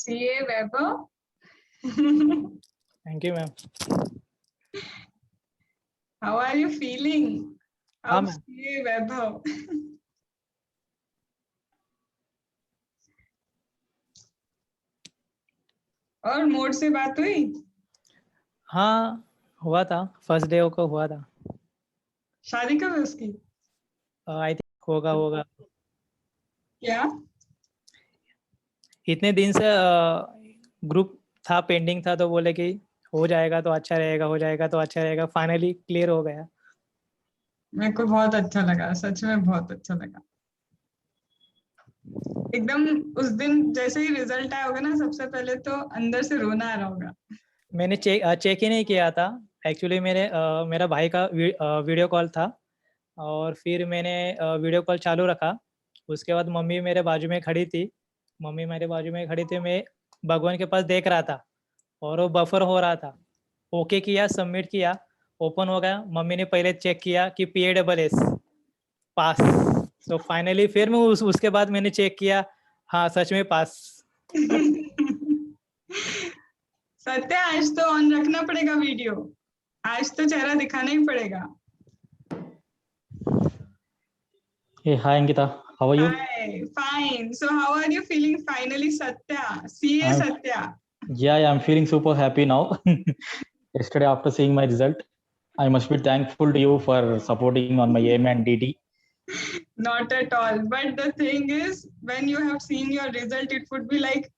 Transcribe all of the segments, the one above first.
CA Weber. Thank you, ma'am. How are you feeling of CA Weber? और mode से बात हुई? हाँ हुआ था, फर्स्ट डे को हुआ था। शादी कब है उसकी? आई थिंक होगा। क्या? इतने दिन से ग्रुप था, पेंडिंग था, तो बोले कि हो जाएगा तो अच्छा रहेगा, हो जाएगा तो अच्छा रहेगा। फाइनली क्लियर हो गया। मेरे को बहुत अच्छा लगा, सच में बहुत अच्छा लगा। एकदम उस दिन जैसे ही रिजल्ट आया होगा ना, सबसे पहले तो अंदर से रोना आ रहा होगा। मैंने चेक ही नहीं किया था एक्चुअली। मेरा भाई का वीडियो कॉल था, और फिर मैंने वीडियो कॉल चालू रखा। उसके बाद मम्मी मेरे बाजू में खड़ी थी। मैं भगवान के पास देख रहा था, और वो बफर हो रहा था। ओके किया, सबमिट किया, ओपन हो गया। मम्मी ने पहले चेक किया कि PASS पास। तो फाइनली फिर मैं उसके बाद मैंने चेक किया, हाँ सच में पास। सत्या, आज तो ऑन रखना पड़ेगा वीडियो। आज तो चेहरा दिखाना ही पड़ेगा। Hey, hi Ankita, how are you? Hi, fine. So how are you feeling finally, Satya? CA Satya. Yeah, I'm feeling super happy now. Yesterday after seeing my result, I must be thankful to you for supporting on my AM and DT. Not at all. But the thing is, when you have seen your result, it would be like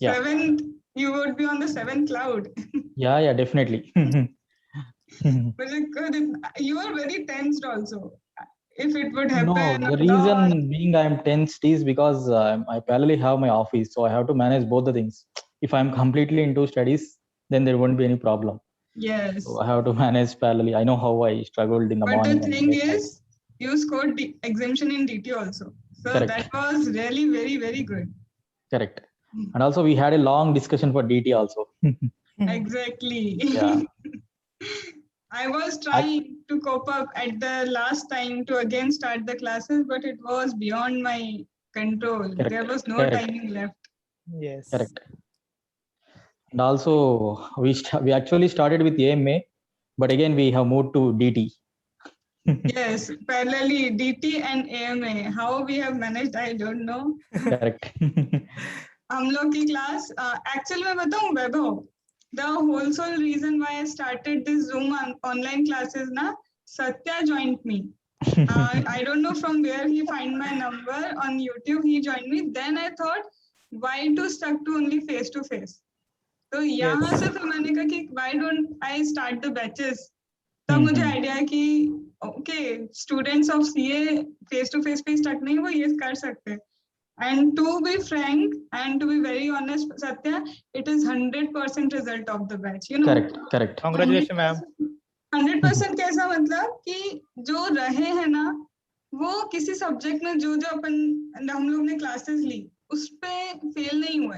seventh. You would be on the seventh cloud. Yeah, definitely. You are very tensed also. If it would happen. No, the reason being I'm tensed is because I parallelly have my office, so I have to manage both the things. If I'm completely into studies, then there won't be any problem. Yes. So I have to manage parallelly. I know how I struggled in the morning. But the thing is, you scored exemption in DT also. So Correct. That was really very, very good. Correct. And also we had a long discussion for DT also. Exactly. Yeah. I was trying to cope up at the last time to again start the classes, but it was beyond my control. Correct. There was no Correct. timing left. Yes. Correct. And also we actually started with AMA, but again we have moved to DT. Yes, parallelly DT and AMA. How we have managed, I don't know. Correct. हम लोग की class, actually मैं बताऊँ वैभव, the whole sole reason why I started this Zoom online classes na, Satya joined me. I don't know from where he find my number on YouTube. He joined me. Then I thought, why to stuck to only face to face? तो यहाँ से फिर मैंने कहा कि why don't I start the batches? तब मुझे idea कि okay, students of CA face to face पे stuck नहीं, वो ये कर सकते. And to be frank and to be very honest, Satya, it is 100% result of the batch. You know. Correct. Congratulations, ma'am. 100% कैसा मतलब कि जो रहे हैं ना, वो किसी सब्जेक्ट में जो हम लोग ने क्लासेस ली उस पे फेल नहीं हुए.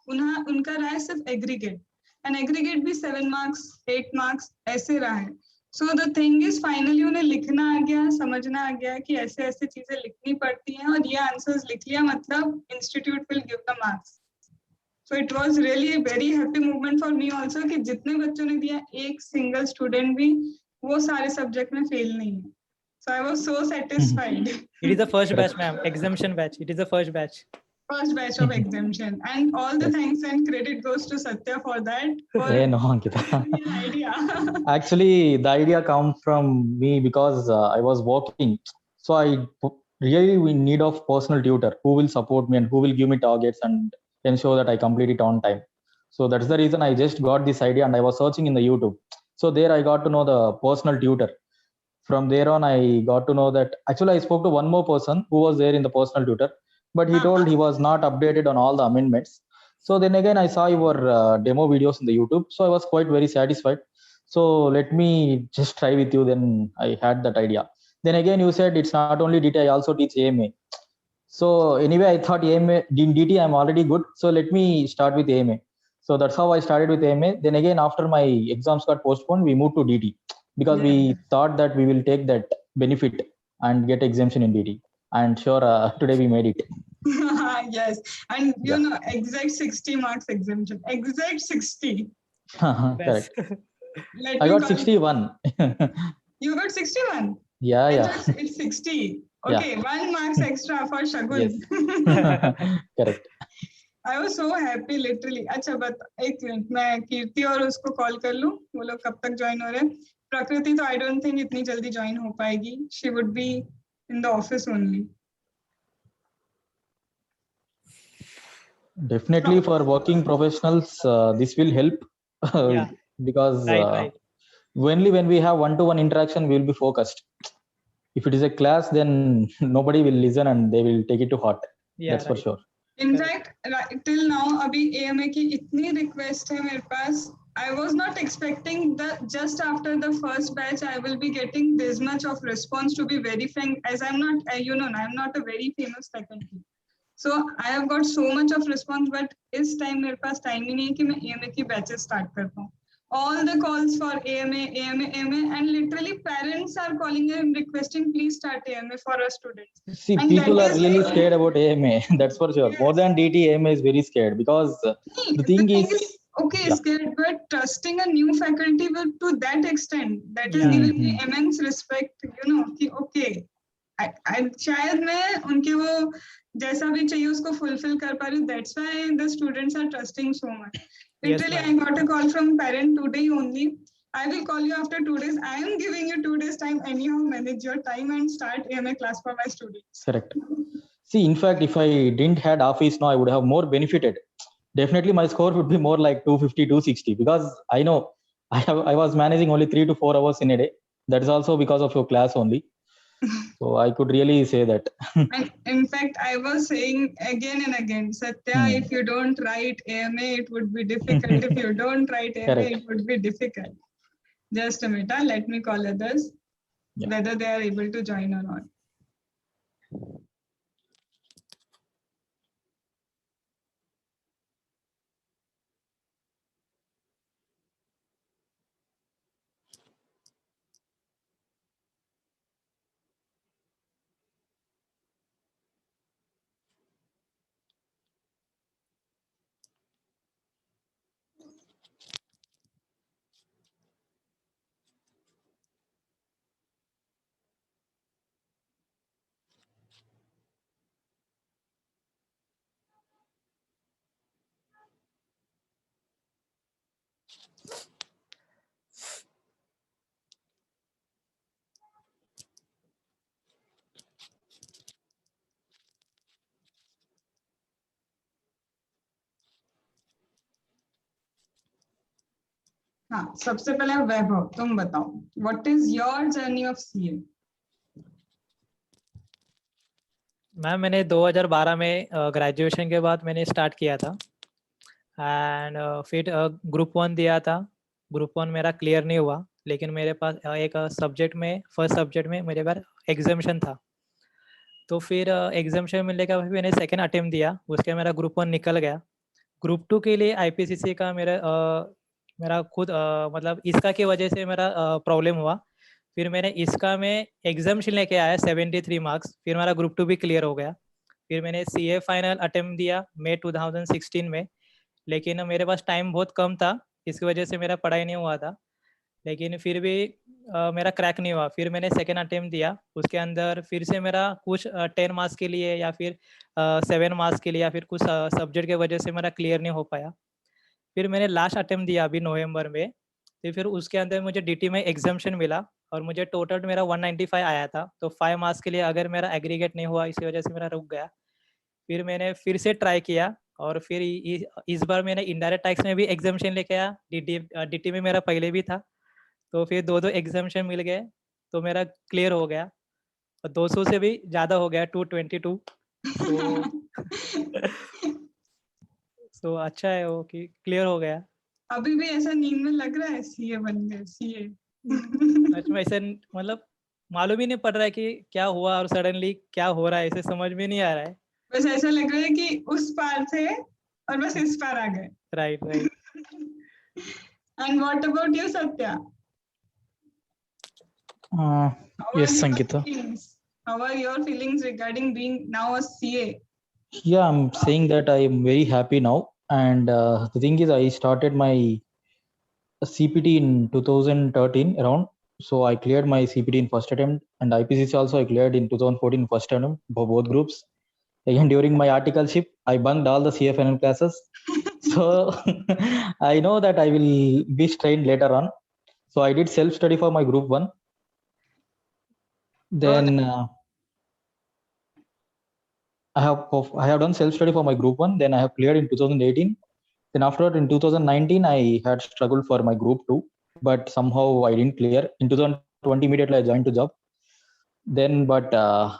उनका रहा है सिर्फ एग्रीगेट, एंड एग्रीगेट भी 7 मार्क्स 8 मार्क्स ऐसे रहा है. So the thing is finally उन्हें लिखना आ गया, समझना आ गया कि ऐसे ऐसे चीजें लिखनी पड़ती हैं, और ये आंसर्स लिख लिया मतलब institute will give the marks. So it was really a very happy moment for me also कि जितने बच्चों ने दिया एक single student भी वो सारे subject में fail नहीं है. So I was so satisfied. It is the first batch, ma'am. Exemption batch. It is the first batch. First batch of exemption, and all the thanks and credit goes to Satya for that. Hey, no, Ankita. Idea. Actually, the idea comes from me because I was working, so I really in need of personal tutor who will support me and who will give me targets and ensure that I complete it on time. So that's the reason I just got this idea, and I was searching in the YouTube. So there I got to know the personal tutor. From there on, I got to know that actually I spoke to one more person who was there in the personal tutor, but he told he was not updated on all the amendments. So then again, I saw your demo videos in the YouTube. So I was quite very satisfied. So let me just try with you. Then I had that idea. Then again, you said it's not only DT, I also teach AMA. So anyway, I thought AMA, in DT, I'm already good. So let me start with AMA. So that's how I started with AMA. Then again, after my exams got postponed, we moved to DT because we thought that we will take that benefit and get exemption in DT. And sure, today we made it. Yes, and you Yeah. know, exact 60 marks exemption. Exact 60. Correct. Let I me got call. 61. You got 61. Yeah, I yeah, thought it's 60. yeah. Okay, 1 marks extra for Shagun. Yes. Correct. I was so happy literally. अच्छा बता एक minute मैं कीर्ति और उसको call कर लूं वो लोग कब तक ज्वाइन हो रहे हैं प्रकृति तो आई डोंट थिंक इतनी जल्दी ज्वाइन हो पाएगी she would be in the office only Definitely for working professionals, this will help Yeah, because right. only when we have one-to-one interaction, we will be focused. If it is a class, then nobody will listen and they will take it to heart. Yeah, That's for right. sure. In fact till now अभी AMA की इतनी request है मेरे पास I was not expecting that just after the first batch I will be getting this much of response to be very frank as I'm not you know I'm not a very famous faculty so I have got so much of response but इस time मेरे पास time ही नहीं है कि मैं AMA की batches start कर पाऊँ all the calls for AMA and literally parents are calling and requesting please start AMA for our students See, and people that are is really like scared about AMA. That's for sure. More yes. than DT, AMA is very scared because the thing is, okay, yeah. scared, but trusting a new faculty will to that extent, that is Yeah. giving me immense respect, you know, कि okay, शायद मैं उनके वो जैसा भी चाहिए उसको fulfill कर पा रही हूँ. That's why the students are trusting so much. Literally, Yes, I got a call from parent today only. I will call you after 2 days. I am giving you 2 days time. Anyhow, manage your time and start AMA class for my students. Correct. See, in fact, if I didn't had office now, I would have more benefited. Definitely, my score would be more like 250, 260 because I know I was managing only 3 to 4 hours in a day. That is also because of your class only. So I could really say that. And in fact, I was saying again and again, Satya, if you don't write AMA, it would be difficult. If you don't write AMA, Correct. it would be difficult. Just a minute, let me call others, Yeah. whether they are able to join or not. हाँ, सबसे पहले वैभव, तुम बताओ, what is your journey of CA? Ma'am मैंने 2012 में graduation के बाद मैंने स्टार्ट किया था एंड फिर ग्रुप 1 दिया था. ग्रुप 1 मेरा क्लियर नहीं हुआ लेकिन मेरे पास एक सब्जेक्ट में फर्स्ट सब्जेक्ट में मेरे पास एग्जामिशन था तो फिर एग्जामिशन मिलने का फिर मैंने सेकंड अटेम्प्ट दिया उसके मेरा ग्रुप 1 निकल गया. ग्रुप 2 के लिए आईपीसीसी का मेरा खुद मतलब इसका की वजह से मेरा प्रॉब्लम हुआ. फिर मैंने इसका में एग्जामिशन लेके आया 73 मार्क्स फिर मेरा ग्रुप 2 भी क्लियर हो गया. फिर मैंने सीए फाइनल अटेम्प्ट दिया मई 2016 में लेकिन मेरे पास टाइम बहुत कम था इसकी वजह से मेरा पढ़ाई नहीं हुआ था लेकिन फिर भी मेरा क्रैक नहीं हुआ. फिर मैंने सेकेंड अटेम्प्ट दिया उसके अंदर फिर से मेरा कुछ 10 मार्क्स के लिए या फिर 7 मार्क्स के लिए या फिर कुछ सब्जेक्ट के वजह से मेरा क्लियर नहीं हो पाया. फिर मैंने लास्ट अटेम्प्ट दिया अभी नवंबर में तो फिर उसके अंदर मुझे डीटी में एग्जामिशन मिला और मुझे टोटल मेरा 195 आया था तो 5 मार्क्स के लिए अगर मेरा एग्रीगेट नहीं हुआ इसी वजह से मेरा रुक गया. फिर मैंने फिर से ट्राई किया और फिर इस बार मैंने इनडायरेक्ट टैक्स में भी एग्जामिशन लेके आया. डीटी में मेरा पहले भी था तो फिर दो एग्जामिशन मिल गए तो मेरा क्लियर हो गया और 200 से भी ज़्यादा हो गया 222. तो अच्छा है वो कि क्लियर हो गया. अभी भी ऐसा नींद में लग रहा है सीए बन गए सीए. सच में ऐसे मतलब मालूम ही नहीं पड़ रहा है कि क्या हुआ और सडनली क्या हो रहा है ऐसे समझ में नहीं आ रहा है. बस ऐसा लग रहा है कि उस पार थे और बस इस पार आ गए. Right. And what about you, Satya? Yes, Sankita. How are your feelings regarding being now a CA? Yeah, I'm saying that I am very happy now. And the thing is, I started my CPT in 2013 around. So I cleared my CPT in first attempt, and IPCC also I cleared in 2014 first attempt for both groups. Again, during my articleship, I bunked all the CFNL classes. So I know that I will be strained later on. So I did self-study for my group 1. Then I have done self-study for my group 1. Then I have cleared in 2018. Then after that, in 2019, I had struggled for my group 2, but somehow I didn't clear. In 2020, immediately I joined to job. Then, but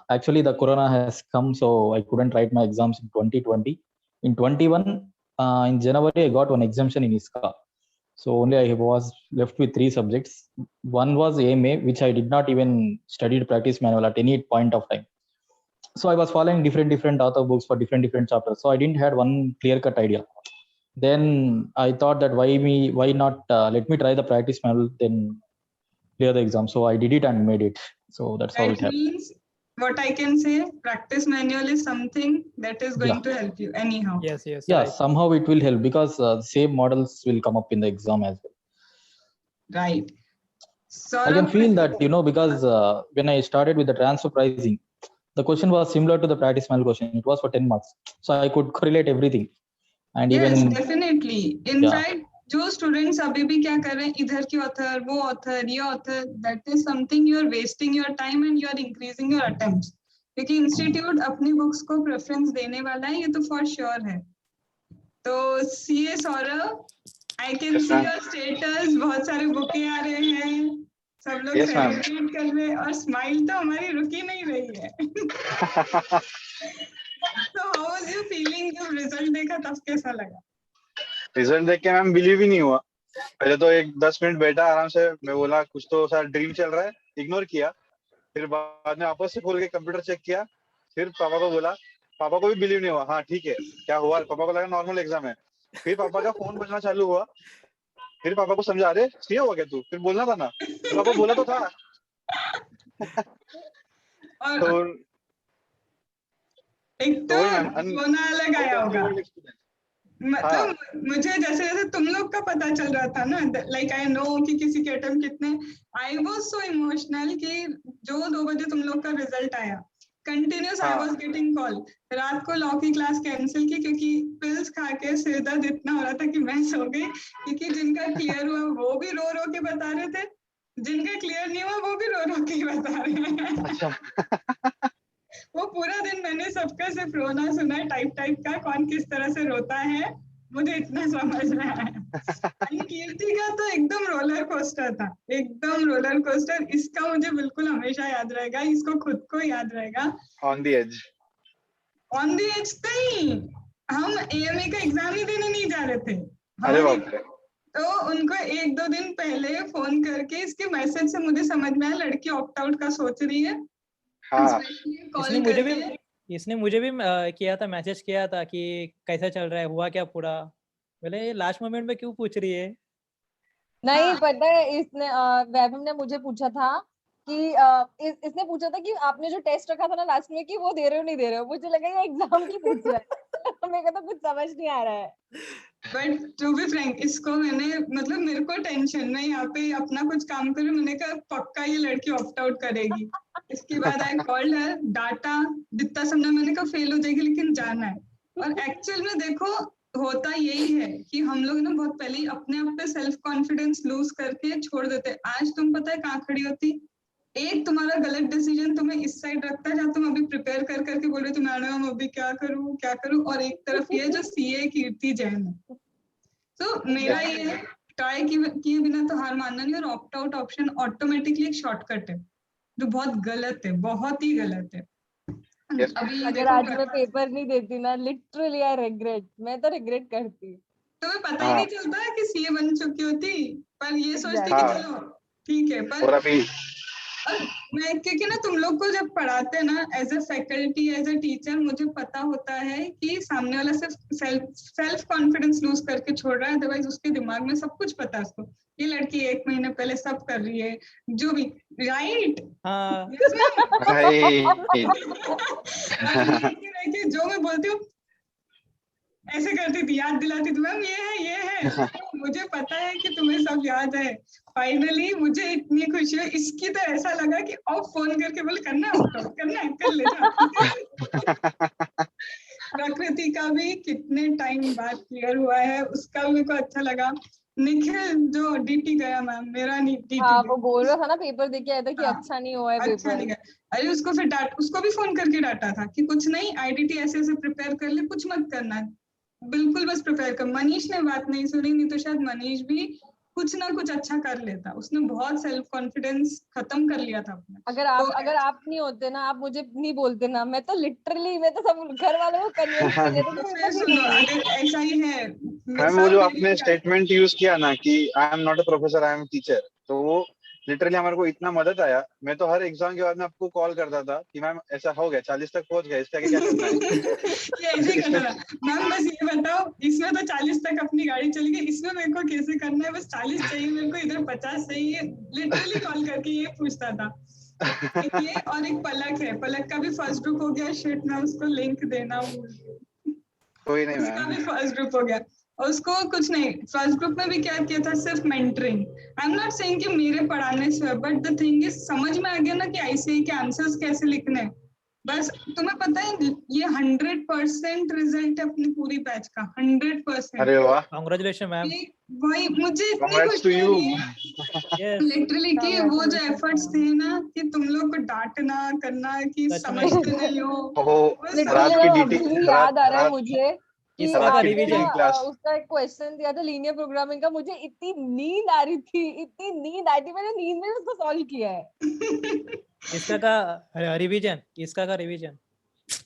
actually the Corona has come, so I couldn't write my exams in 2020. In 21, in January, I got one exemption in ISCA. So only I was left with 3 subjects. One was AMA, which I did not even study practice manual at any point of time. So I was following different author books for different chapters. So I didn't had one clear cut idea. Then I thought that why not let me try the practice manual, then clear the exam. So I did it and made it. So that's how it That happened. means what I can say, practice manual is something that is going Yeah. to help you anyhow. Yes, yes. Yeah, Right. somehow it will help because same models will come up in the exam as well. Right. I can Saurabh, feel that, because when I started with the transfer pricing, the question was similar to the practice manual question. It was for 10 marks. So I could correlate everything. And yes, even, definitely. In yeah. fact, जो students अभी भी क्या कर रहे हैं, इधर की author, वो ऑथर, ये author, that is something you are wasting your time and you are increasing your attempts, क्योंकि इंस्टीट्यूट अपनी बुक्स को प्रेफरेंस देने वाला है, ये तो फॉर श्योर है. तो CA Saurabh, I can see your status, बहुत सारे बुकें आ रहे हैं, सब लोग Yes, ma'am. सेलिब्रेट कर रहे हैं और स्माइल तो हमारी रुकी नहीं रही है. So how was you feeling जब रिजल्ट देखा तब कैसा लगा? रिजल्ट देख के मैम बिलीव ही नहीं हुआ. पहले तो एक 10 मिनट बैठा आराम से, मैं बोला कुछ तो सर ड्रीम चल रहा है, इग्नोर किया. फिर बाद में वापस से खोल के कंप्यूटर चेक किया, फिर पापा को बोला, पापा को भी बिलीव नहीं हुआ. हाँ ठीक है, क्या हुआ? पापा को लगा नॉर्मल एग्जाम है. फिर पापा का फोन बजना चालू हुआ, फिर पापा को समझा, अरे सही हुआ क्या तू? फिर बोलना था ना. पापा बोला तो था. और तो एक तो वही मैम, रोना अलग आया होगा. मतलब हाँ. मुझे जैसे जैसे तुम लोग का पता चल रहा था ना, लाइक आई नो कि किसी के अटेम्प्ट कितने, आई वाज सो इमोशनल कि जो 2 बजे तुम लोग का रिजल्ट आया, continuous I was getting call. रात को लॉ की क्लास कैंसिल की क्योंकि पिल्स खा के सिर दर्द इतना हो रहा था कि मैं सो गई, क्योंकि जिनका क्लियर हुआ वो भी रो रो के बता रहे थे, जिनका क्लियर नहीं हुआ वो भी रो रो के बता रहे हैं. अच्छा. वो पूरा दिन मैंने सबका सिर्फ रोना सुना है, टाइप का, कौन किस तरह से रोता है, मुझे इतना समझ में आया. कीर्ति का तो एकदम रोलर कोस्टर था, एकदम रोलर कोस्टर. इसका मुझे बिल्कुल हमेशा याद रहेगा, इसको खुद को याद रहेगा. On the edge. On the edge नहीं, हम एएमए का एग्जाम ही देने नहीं जा रहे थे. अरे बाप रे. तो उनको 1-2 दिन पहले फोन करके इसके मैसेज से मुझे समझ में आया लड़की ऑप्ट आउट का सोच रही है. हाँ. इसने मुझे भी किया था, मैसेज किया था कि कैसा चल रहा है, हुआ क्या पूरा. बोले लास्ट मोमेंट में क्यों पूछ रही है. नहीं पता है, इसने वैभव ने मुझे पूछा था कि इसने पूछा था कि आपने जो टेस्ट रखा था ना लास्ट में, कि वो दे रहे हो नहीं दे रहे हो. मुझे लगा ये एग्जाम की पूछ रहा है. मेरे को तो कुछ समझ नहीं आ रहा है. बट टू बी फ्रैंक, इसको मैंने, मतलब मेरे को टेंशन, मैं यहाँ पे अपना कुछ काम करूँ, मैंने कहा पक्का ये लड़की ऑप्ट आउट करेगी. इसके बाद आई कॉल्ड हर, डाटा जितना समझा, मैंने कहा फेल हो जाएगी लेकिन जाना है. और एक्चुअल में देखो होता यही है कि हम लोग ना बहुत पहले अपने आप पे सेल्फ कॉन्फिडेंस लूज करके छोड़ देते. आज तुम पता है कहाँ खड़ी होती, एक तुम्हारा गलत डिसीजन तुम्हें इस साइड रखता है जहाँ तुम अभी प्रिपेयर करके बोल रहे हो मैडम अभी क्या करूँ, और एक तरफ ये जो सीए कीर्ति जैन है. तो मेरा ये ट्राई किए बिना तो हार मानना नहीं, और ऑप्ट आउट ऑप्शन ऑटोमेटिकली एक शॉर्टकट है जो बहुत गलत है, बहुत ही गलत है. Yes. अभी अगर आज मैं पेपर नहीं देती ना, लिटरली आई रिग्रेट, मैं तो रिग्रेट करती. तुम्हें पता ही नहीं चलता है कि सीए बन चुकी होती, पर ये सोचते कि हाँ. चलो ठीक है. पर और अभी और मैं क्योंकि ना तुम लोग को जब पढ़ाते हैं ना as a faculty as a teacher, मुझे पता होता है कि सामने वाला सिर्फ सेल्फ कॉन्फिडेंस लूज करके छोड़ रहा है, अदरवाइज उसके दिमाग में सब कुछ पता है उसको, ये लड़की 1 महीने पहले सब कर रही है जो भी, राइट? हाँ Yes, ma'am. राइट। जो मैं बोलती हूँ ऐसे करती थी, याद दिलाती थी, मैम ये है तो मुझे पता है कि तुम्हें सब याद है। फाइनली मुझे इतनी खुशी है, इसकी तो ऐसा लगा कि अब फोन करके बोले करना है, करना है, कर ले जा। प्रकृति का भी कितने टाइम बाद क्लियर हुआ है, उसका भी मेरे को अच्छा लगा। निखिल जो डीटी गया मैम, मेरा नहीं डीटी हाँ वो बोल रहा था ना पेपर दे के आया था कि हाँ, अच्छा नहीं हुआ है अच्छा पेपर। नहीं गया। अरे उसको फिर उसको भी फोन करके डांटा था कि कुछ नहीं, आईडीटी ऐसे ऐसे प्रिपेयर कर ले, कुछ मत करना है, बिल्कुल बस प्रिपेयर कर। मनीष ने बात नहीं सुनी, नहीं तो शायद मनीष भी कुछ ना कुछ अच्छा कर लेता। उसने बहुत सेल्फ कॉन्फिडेंस खत्म कर लिया था अपना। अगर आप नहीं होते ना, आप मुझे नहीं बोलते ना, मैं तो लिटरली मैं तो सब घर वालों को कन्विंस कर लेती तो कि फिर मैं सुनो, नहीं अगर ऐसा ही है मैम वो सब जो मेरी आपने स्टेटमेंट यूज किया ना कि I am not a professor, I am teacher, तो वो लिटरली हमारे को इतना मदद आया। मैं तो हर एग्जाम के बाद में आपको कॉल करता था कि मैम ऐसा हो गया, 40 तक पहुंच गया, इसके आगे क्या करना है। ये ऐसे ही करना था मैम, बस ये बताओ इसमें तो 40 तक अपनी गाड़ी चली गई, इसमें मेरे को कैसे करना है, बस 40 चाहिए मेरे को, इधर 50 चाहिए, लिटरली कॉल करके ये पूछता था। ये और एक पलक है, पलक का भी फर्स्ट ग्रुप हो गया, शिट मैं उसको लिंक देना भूल गई। कोई नहीं उसका मैम। भी फर्स्ट ग्रुप हो गया, और उसको कुछ नहीं, फर्स्ट ग्रुप में भी क्या किया था, सिर्फ mentoring. I am not saying कि मेरे पढ़ाने से, बट द थिंग इज समझ में आ गया ना कि आईसीआई के आंसर्स कैसे लिखने हैं। बस तुम्हें पता है ये 100% रिजल्ट है अपनी पूरी बैच का, 100%। अरे वाह, कांग्रेचुलेशन मैम। वही मुझे इतनी कांग्रेट्स टू खुशी यू। हो रही है यस लिटरली कि वो जो Congratulations, एफर्ट्स ma'am. थे ना कि तुम लोग को डांटना करना कि सच में। समझते नहीं हो, ओहो, वो सब लिटरली रात की अभी डीटी, भी याद आ रहा है रात मुझे कि इसका रात का की आपने ना रिवीजन। क्लास। उसका एक क्वेश्चन दिया था लीनियर प्रोग्रामिंग का, मुझे इतनी नींद आ रही थी, इतनी नींद आई थी, मैंने नींद में उसको सॉल्व किया है। इसका का रिवीजन, इसका का रिवीजन।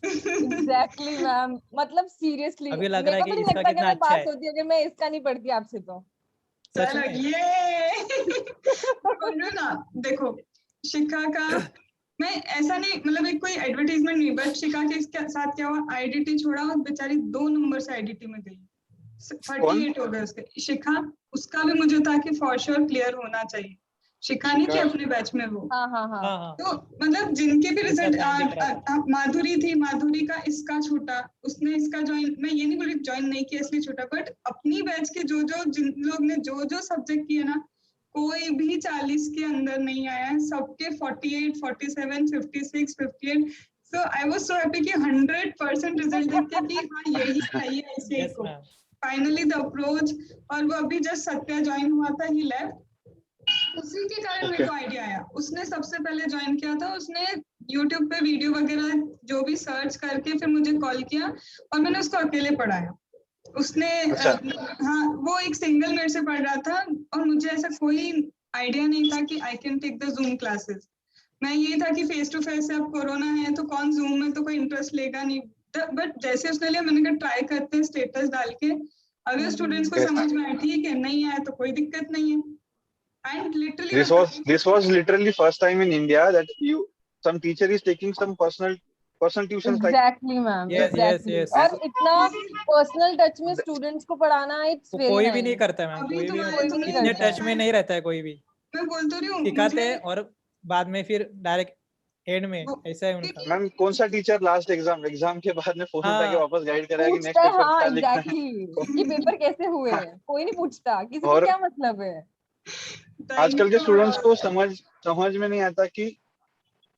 एग्जैक्टली मैम, मतलब सीरियसली अभी लग मेरे रहा है को कि तो नहीं इसका लगता कि कितना मैं अच्छा पास है। होती अगर मैं इसका नहीं पढ़ती आपसे तो। सच चलो में। ये बोल रही हूँ ना, देखो शिखा का मैं ऐसा नहीं, मतलब एक कोई एडवर्टीजमेंट नहीं, बट शिखा के साथ क्या हुआ, आईडीटी छोड़ा और बेचारी 2 नंबर से आईडीटी में गई, कौन? 38 हो गए उसके। शिखा, उसका भी मुझे था कि फॉर श्योर क्लियर होना चाहिए। शिखा नहीं थी शिखा। अपने बैच में वो। हाँ हाँ हाँ हाँ हाँ तो मतलब जिनके भी इसका रिजल्ट, साइन दिख रहा था। माधुरी थी, माधुरी का इसका छूटा, उसने इसका ज्वाइन, मैं ये नहीं बोल रही ज्वाइन नहीं किया इसलिए छूटा, बट अपनी बैच के जिन लोग ने जो सब्जेक्ट किए ना, कोई भी 40 के अंदर नहीं आया है, सबके 48, 47, 56, 58। सो आई वाज सो हैप्पी कि 100% रिजल्ट देख के कि हाँ यही चाहिए ऐसे यस को। मैम। फाइनली द अप्रोच, और वो अभी जस्ट सत्या ज्वाइन हुआ था, ही लेफ्ट, उसी के कारण मेरे को आइडिया आया। उसने सबसे पहले ज्वाइन किया था, उसने यूट्यूब पे वीडियो वगैरह जो भी सर्च करके फिर मुझे कॉल किया और मैंने उसको अकेले पढ़ाया। उसने अच्छा। हाँ, वो एक सिंगल मेरे से पढ़ रहा था और मुझे ऐसा कोई आइडिया नहीं था कि I can take the Zoom classes. मैं ये था कि फेस टू फेस है, अब कोरोना है तो कौन जूम में तो कोई इंटरेस्ट लेगा नहीं, बट जैसे उसने लिया मैंने कहा ट्राई करते हैं स्टेटस डाल के, अगर स्टूडेंट्स को Yes. समझ में आए ठीक है, नहीं आया तो कोई दिक्कत नहीं है। And literally This was literally first time in India that some teacher is taking some personal tuitions like exactly ma'am, yes yes exactly. Yes. और इतना पर्सनल टच में स्टूडेंट्स को पढ़ाना, इट्स वेरी कोई भी नहीं नाइस। करता मैम, अभी कोई भी तुम्हारे कोई भी मतलब नहीं इतने करता टच है। में नहीं रहता है कोई भी। मैं बोल तो रही हूँ सिखाते मुझे हैं और बाद में फिर डायरेक्ट एंड में वो- ऐसा है उनका। मैम कौन सा टीचर लास्ट एग्जाम के बाद में फोन उठा के हाँ वापस गाइड करेगा कि पूछता नेक्स्ट है, पेपर हाँ क्या लिखना है। एग्जैक्टली कि पेपर कैसे हुए, कोई नहीं पूछता, किसी को और क्या मतलब है। आजकल के स्टूडेंट्स को समझ में नहीं आता कि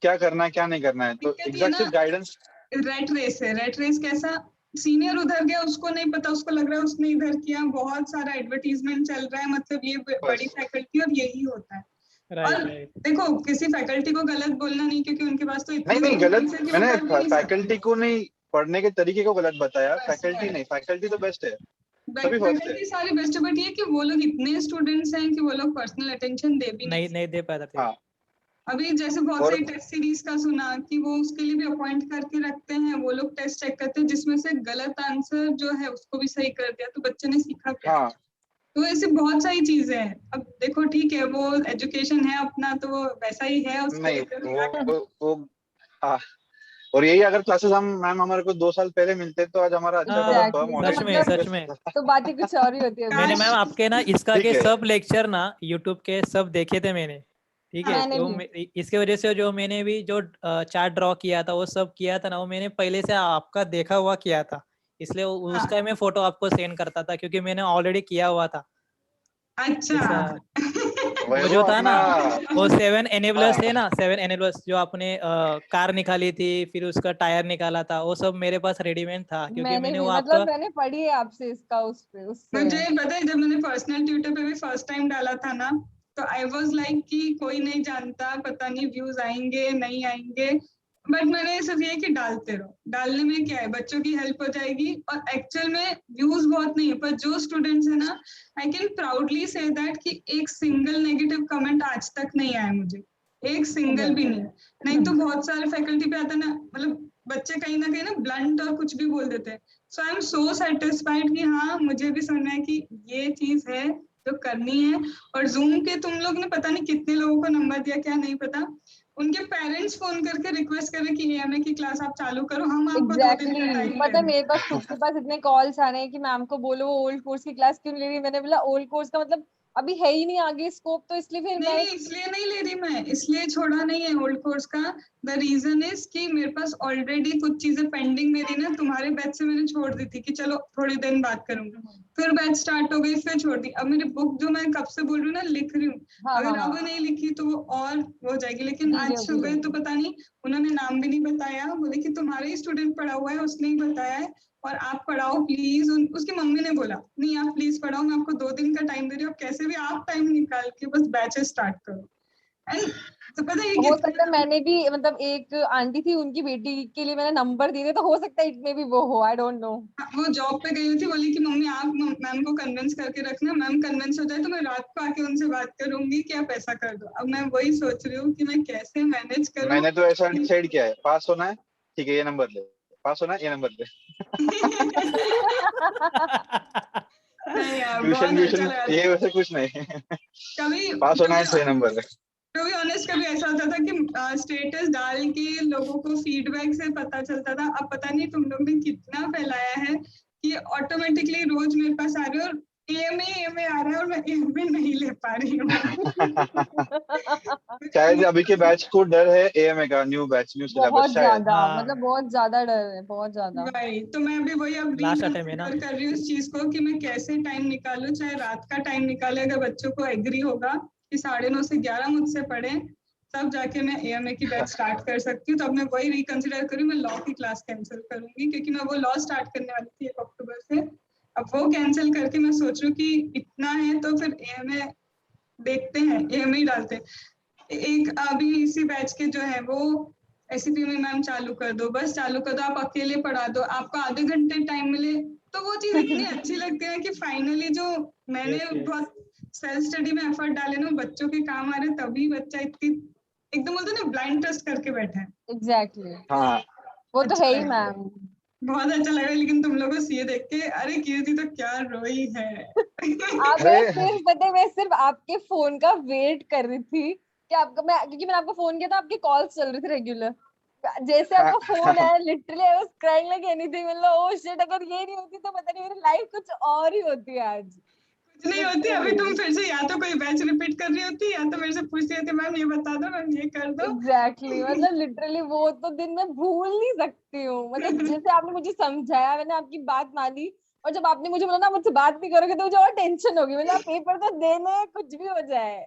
क्या करना है क्या नहीं करना है, तो दिक्कत ये एग्जैक्ट ना, गाइडेंस। रेट रेस है। रेट रेस कैसा, सीनियर उधर गया उसको नहीं पता, उसको लग रहा है उसने इधर किया, बहुत सारा एडवर्टीजमेंट चल रहा है, मतलब ये बड़ी फैकल्टी और यही होता है। राइट और राइट। देखो किसी फैकल्टी को गलत बोलना नहीं, क्योंकि उनके पास तो इतने नहीं गलत, students हैं कि वो मैंने कर भी नहीं सकते। फैकल्टी को नहीं, पढ़ने के तरीके को गलत बताया। बस, फैकल्टी बस। नहीं, फैकल्टी तो बेस्ट है, सभी फर्स्ट है। फैकल्टी सारी बेस्ट है, बट ये कि वो लोग इतने स्टूडेंट्स हैं कि वो लोग पर्सनल अटेंशन दे भी नहीं नहीं दे पाते थे। हाँ। अभी जैसे बहुत और सारी टेस्ट सीरीज का सुना कि वो उसके लिए भी अपॉइंट करके रखते हैं, वो लोग टेस्ट चेक करते हैं, जिसमें से गलत आंसर जो है उसको भी सही कर दिया, तो बच्चे ने सीखा क्या? हाँ, तो ऐसी बहुत सारी चीजें हैं। अब देखो ठीक है, वो एजुकेशन है अपना, तो वो वैसा ही है उसके नहीं लिए वो हाँ। और यही अगर क्लासेस हम मैम हमारे को 2 साल पहले मिलते तो आज हमारा अच्छा खासा हाँ, फर्म एग्जैक्टली, होना तो सच में मतलब सच में। तो बात ही कुछ और ही होती है। मैंने मैम काश। आपके ना इसका ठीक के है। सब लेक्चर ना यूट्यूब के सब देखे थे मैंने, ठीक है। मैंने तो भी। इसके वजह से जो मैंने भी जो चार्ट ड्रॉ किया था वो सब किया था ना, वो मैंने पहले से आपका देखा हुआ किया था, इसलिए हाँ, उसका मैं फोटो आपको सेंड करता था क्योंकि मैंने ऑलरेडी किया हुआ था। अच्छा। ऐसा वो वैभव जो था अपना ना, वो 7 एनेबलर्स है हाँ ना, 7 एनेबलर्स जो आपने कार निकाली थी, फिर उसका टायर निकाला था, वो सब मेरे पास रेडीमेड था क्योंकि मैंने मैंने भी वो मतलब आपका मैंने पढ़ी है आपसे इसका उस पे उससे। मुझे पता है, जब मैंने पर्सनल ट्यूटर पे भी फर्स्ट टाइम डाला था ना, तो आई वाज लाइक कि कोई नहीं जानता, पता नहीं व्यूज आएंगे नहीं आएंगे, बट मैंने सिर्फ ये कि डालते रहो। डालने में क्या है, बच्चों की हेल्प हो जाएगी, और एक्चुअल में व्यूज बहुत नहीं है, पर जो स्टूडेंट्स है ना, I can proudly say that कि एक सिंगल नेगेटिव कमेंट आज तक नहीं आया मुझे, एक सिंगल भी नहीं। नहीं तो बहुत सारे फैकल्टी पे आता है ना, मतलब बच्चे कहीं ना कहीं ना ब्लंट और कुछ भी बोल देते हैं। सो आई एम सो सेटिस्फाइड कि हाँ, मुझे भी सुनना है कि ये चीज है जो करनी है। और जूम के तुम लोग ने पता नहीं कितने लोगों को नंबर दिया, क्या नहीं पता, उनके पेरेंट्स फोन करके रिक्वेस्ट करें कि एएमए की क्लास आप चालू करो, हम आपको 2 दिन का एग्जैक्टली टाइम दे पता है रहे मेरे पास हैं। खुद के पास इतने कॉल्स आ रहे हैं कि मैम को बोलो वो ओल्ड कोर्स की क्लास क्यों नहीं ले रही। मैंने बोला ओल्ड कोर्स का मतलब अभी है ही नहीं आगे स्कोप, तो इसलिए फिर नहीं मैं नहीं, इसलिए नहीं ले रही मैं, इसलिए छोड़ा नहीं है ओल्ड कोर्स का। द रीजन इज कि मेरे पास ऑलरेडी कुछ चीजें पेंडिंग में थी ना, तुम्हारे बैच से मैंने छोड़ दी थी कि चलो थोड़ी दिन बात करूंगी, फिर बैच स्टार्ट हो गई, फिर छोड़ दी। अब मेरी बुक जो मैं कब से बोल रही हूँ ना, लिख रही हूँ, हाँ हाँ अगर अब हाँ नहीं लिखी तो वो और हो जाएगी। लेकिन डिले आज होती सुबह तो जाएगी। पता नहीं, उन्होंने नाम भी नहीं बताया, बोले कि तुम्हारे ही स्टूडेंट पढ़ा हुआ है, उसने ही बताया है, और आप पढ़ाओ प्लीज। उसकी मम्मी ने बोला नहीं आप प्लीज पढ़ाओ, मैं आपको 2 दिन का टाइम दे रही हूँ, कैसे भी आप टाइम निकाल के बस बैचेस स्टार्ट करो। एंड तो पता है ये हो सकता है कितना, मैंने भी मतलब एक आंटी थी उनकी बेटी के लिए मैंने नंबर दिए थे, तो हो सकता है इतने भी वो हो, आई डोंट नो। वो जॉब पे गई हुई थी, बोली कि मम्मी आप मैम को कन्विंस करके रखना, मैम कन्विंस हो जाए तो मैं रात को आके उनसे बात करूंगी कि आप ऐसा कर दो। अब मैं वही सोच रही हूँ कि मैं कैसे मैनेज करूँ। मैंने तो ऐसा डिसाइड किया है, पास होना है ठीक है ये नंबर ले, पास होना है ये नंबर ले। नहीं यार, ट्यूशन बहुत अच्छा व्यूशन लगा। ये वैसे कुछ नहीं। कभी पास टू होना है बी सही नंबर ले। ऑनेस्ट कभी ऐसा होता था कि स्टेटस डाल के लोगों को फीडबैक से पता चलता था। अब पता नहीं तुम लोग ने कितना फैलाया है कि ऑटोमेटिकली रोज मेरे पास आ रहे हो, और एएमए आ रहा है और मैं एएमए नहीं ले पा रही हूँ। शायद अभी के बैच को डर है एएमए का, न्यू सिलेबस बहुत शायद। ज्यादा मतलब हाँ, बहुत ज्यादा डर है, बहुत ज्यादा। वही तो मैं अभी वही अब लास्ट अटेम्प्ट है ना। रिकंसिडर कर रही हूँ इस चीज को कि मैं कैसे टाइम निकालूं, चाहे रात का टाइम निकाले, अगर बच्चों को एग्री होगा कि 9:30 से 11 मुझसे पढ़े, तब जाके मैं एएमए की बैच स्टार्ट कर सकती हूँ। तो अब मैं वही रिकंसिडर करूँ, मैं लॉ की क्लास कैंसिल करूंगी, क्योंकि मैं वो लॉ स्टार्ट करने वाली थी 1 अक्टूबर से। अब वो कैंसिल करके मैं सोच रही हूँ कि इतना है तो फिर एएमए देखते हैं, एएमए ही डालते हैं। एक अभी इसी बैच के जो है वो एसीपी में मैम चालू कर दो, बस चालू कर दो, आप अकेले पढ़ा दो, आपको आधे घंटे टाइम मिले, तो वो चीज इतनी अच्छी लगती है कि फाइनली जो मैंने यस यस। बहुत सेल्फ स्टडी में एफर्ट डाले ना, बच्चों के काम आ रहे, तभी बच्चा इतनी एकदम बोलते हैं ना ब्लाइंड ट्रस्ट करके बैठा है। एग्जैक्टली हाँ वो तो अच्छा है ही लगा, मैम। बहुत अच्छा लगा। लेकिन तुम लोगों को ये देख के, अरे कीर्ति तो क्या रोई है। आप अरे मैं सिर्फ पता है मैं सिर्फ आपके फोन का वेट कर रही थी कि आपका मैं क्योंकि मैंने आपको फोन किया था, आपकी कॉल्स चल रही थी रेगुलर। जैसे हाँ, आपका फोन है literally I was crying like anything, मतलब ओह शिट अगर ये नहीं होती तो पता नहीं मेरी लाइफ कुछ और ही होती है आज। कुछ नहीं होती, अभी लिटरली तुम फिर से या तो कोई बैच रिपीट कर रही होती, या तो मेरे से पूछती होती मैम ये बता दो, मैम ये कर दो। एग्जैक्टली मतलब लिटरली वो तो दिन मैं भूल नहीं सकती हूँ। मतलब जैसे आपने मुझे समझाया, मैंने आपकी बात मानी, और जब आपने मुझे बोला ना मुझसे बात नहीं करोगे तो मुझे और टेंशन होगी, मतलब पेपर तो देने हैं, कुछ भी हो जाए।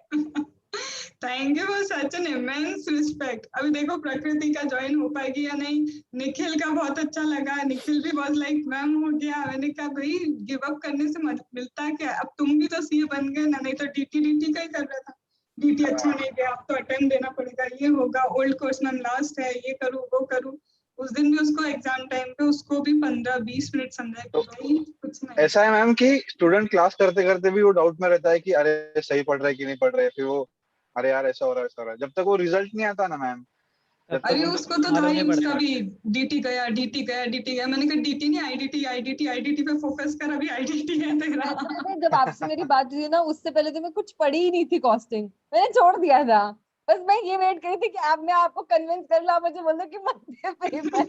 Thank you for such an immense respect. अभी देखो प्रकृति का ज्वाइन हो पाएगी या नहीं। निखिल का बहुत अच्छा लगा, निखिल भी बहुत लाइक मैम हो गया। मैंने कहा भाई गिव अप करने से मिलता क्या, अब तुम भी तो सीए बन गए ना, नहीं तो डीटी का ही कर रहा था। डीटी अच्छा नहीं गया, अब तो अटेम्प्ट देना पड़ेगा, ये होगा, ओल्ड कोर्स मैम लास्ट है, ये करूँ वो करूँ। उस दिन भी उसको एग्जाम टाइम पे उसको भी 15-20 मिनट समझाया कि तो भाई कुछ नहीं। ऐसा है मैम कि स्टूडेंट क्लास करते करते भी वो डाउट में रहता है कि अरे सही पढ़ रहा है कि नहीं पढ़ रहा है, फिर वो अरे यार ऐसा हो रहा है ऐसा हो रहा है, जब तक वो रिजल्ट नहीं आता ना मैम अरे उसको तो था मालूम ही, नहीं उसका पड़ता। भी डीटी गया डीटी गया डीटी गया। मैंने कहा डीटी नहीं आईडीटी आईडीटी आईडीटी पे फोकस कर, अभी आईडीटी है तेरा। पता है, जब आपसे मेरी बात हुई ना उससे पहले तो मैं कुछ पढ़ी ही नहीं थी कॉस्टिंग, मैंने छोड़ दिया था। बस मैं ये वेट करी थी कि आप मैं आपको कन्विंस कर लो, आप मुझे बोल दो कि मत दे पेपर।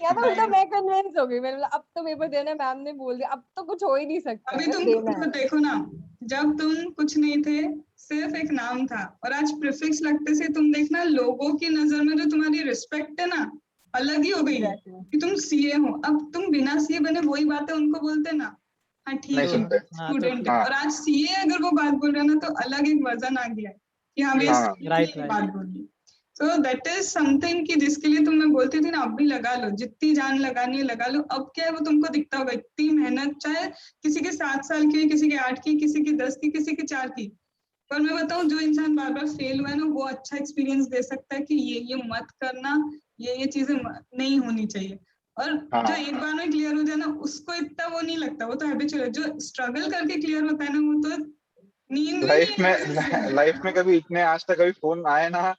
या तो उल्टा मैं कन्विंस हो गई, मैंने बोला अब तो पेपर देना है, मैम ने बोल दिया अब तो कुछ हो ही नहीं सकता, अभी बस तुम देना खुद है। देखो ना, जब तुम कुछ नहीं थे, सिर्फ एक नाम था, और आज प्रीफिक्स लगते से तुम देखना लोगों की नजर में जो तुम्हारी रिस्पेक्ट है ना, अलग ही हो गई है Exactly. कि तुम सीए हो। अब तुम बिना सीए बने वही बातें उनको बोलते ना, हाँ ठीक नहीं है सुनते। हाँ तो स्टूडेंट है, हाँ और आज सीए अगर वो बात बोल रहे हैं ना तो अलग एक वजन आ गया है कि हाँ भैया हाँ CA राइट की राइट। बात बोली। सो दैट इज समथिंग कि जिसके लिए तुम, मैं बोलती थी ना, अब भी लगा लो, जितनी जान लगानी है लगा लो। अब क्या है वो तुमको दिखता होगा, इतनी मेहनत, चाहे किसी के 7 साल की हुई, किसी के 8 की, किसी की 10 की, किसी की 4 की। पर मैं बताऊं, जो इंसान बार बार फेल हुआ है ना, वो अच्छा एक्सपीरियंस दे सकता है कि ये मत करना, ये चीजें नहीं होनी चाहिए। और जो हाँ। एक बार में क्लियर हो जाए ना, उसको इतना वो नहीं लगता, वो तो हैबिचुअल है। जो स्ट्रगल करके क्लियर होता है ना, वो तो नींद भी नहीं है उसे। लाइफ में कभी इतने आज तक कभी फोन आए ना,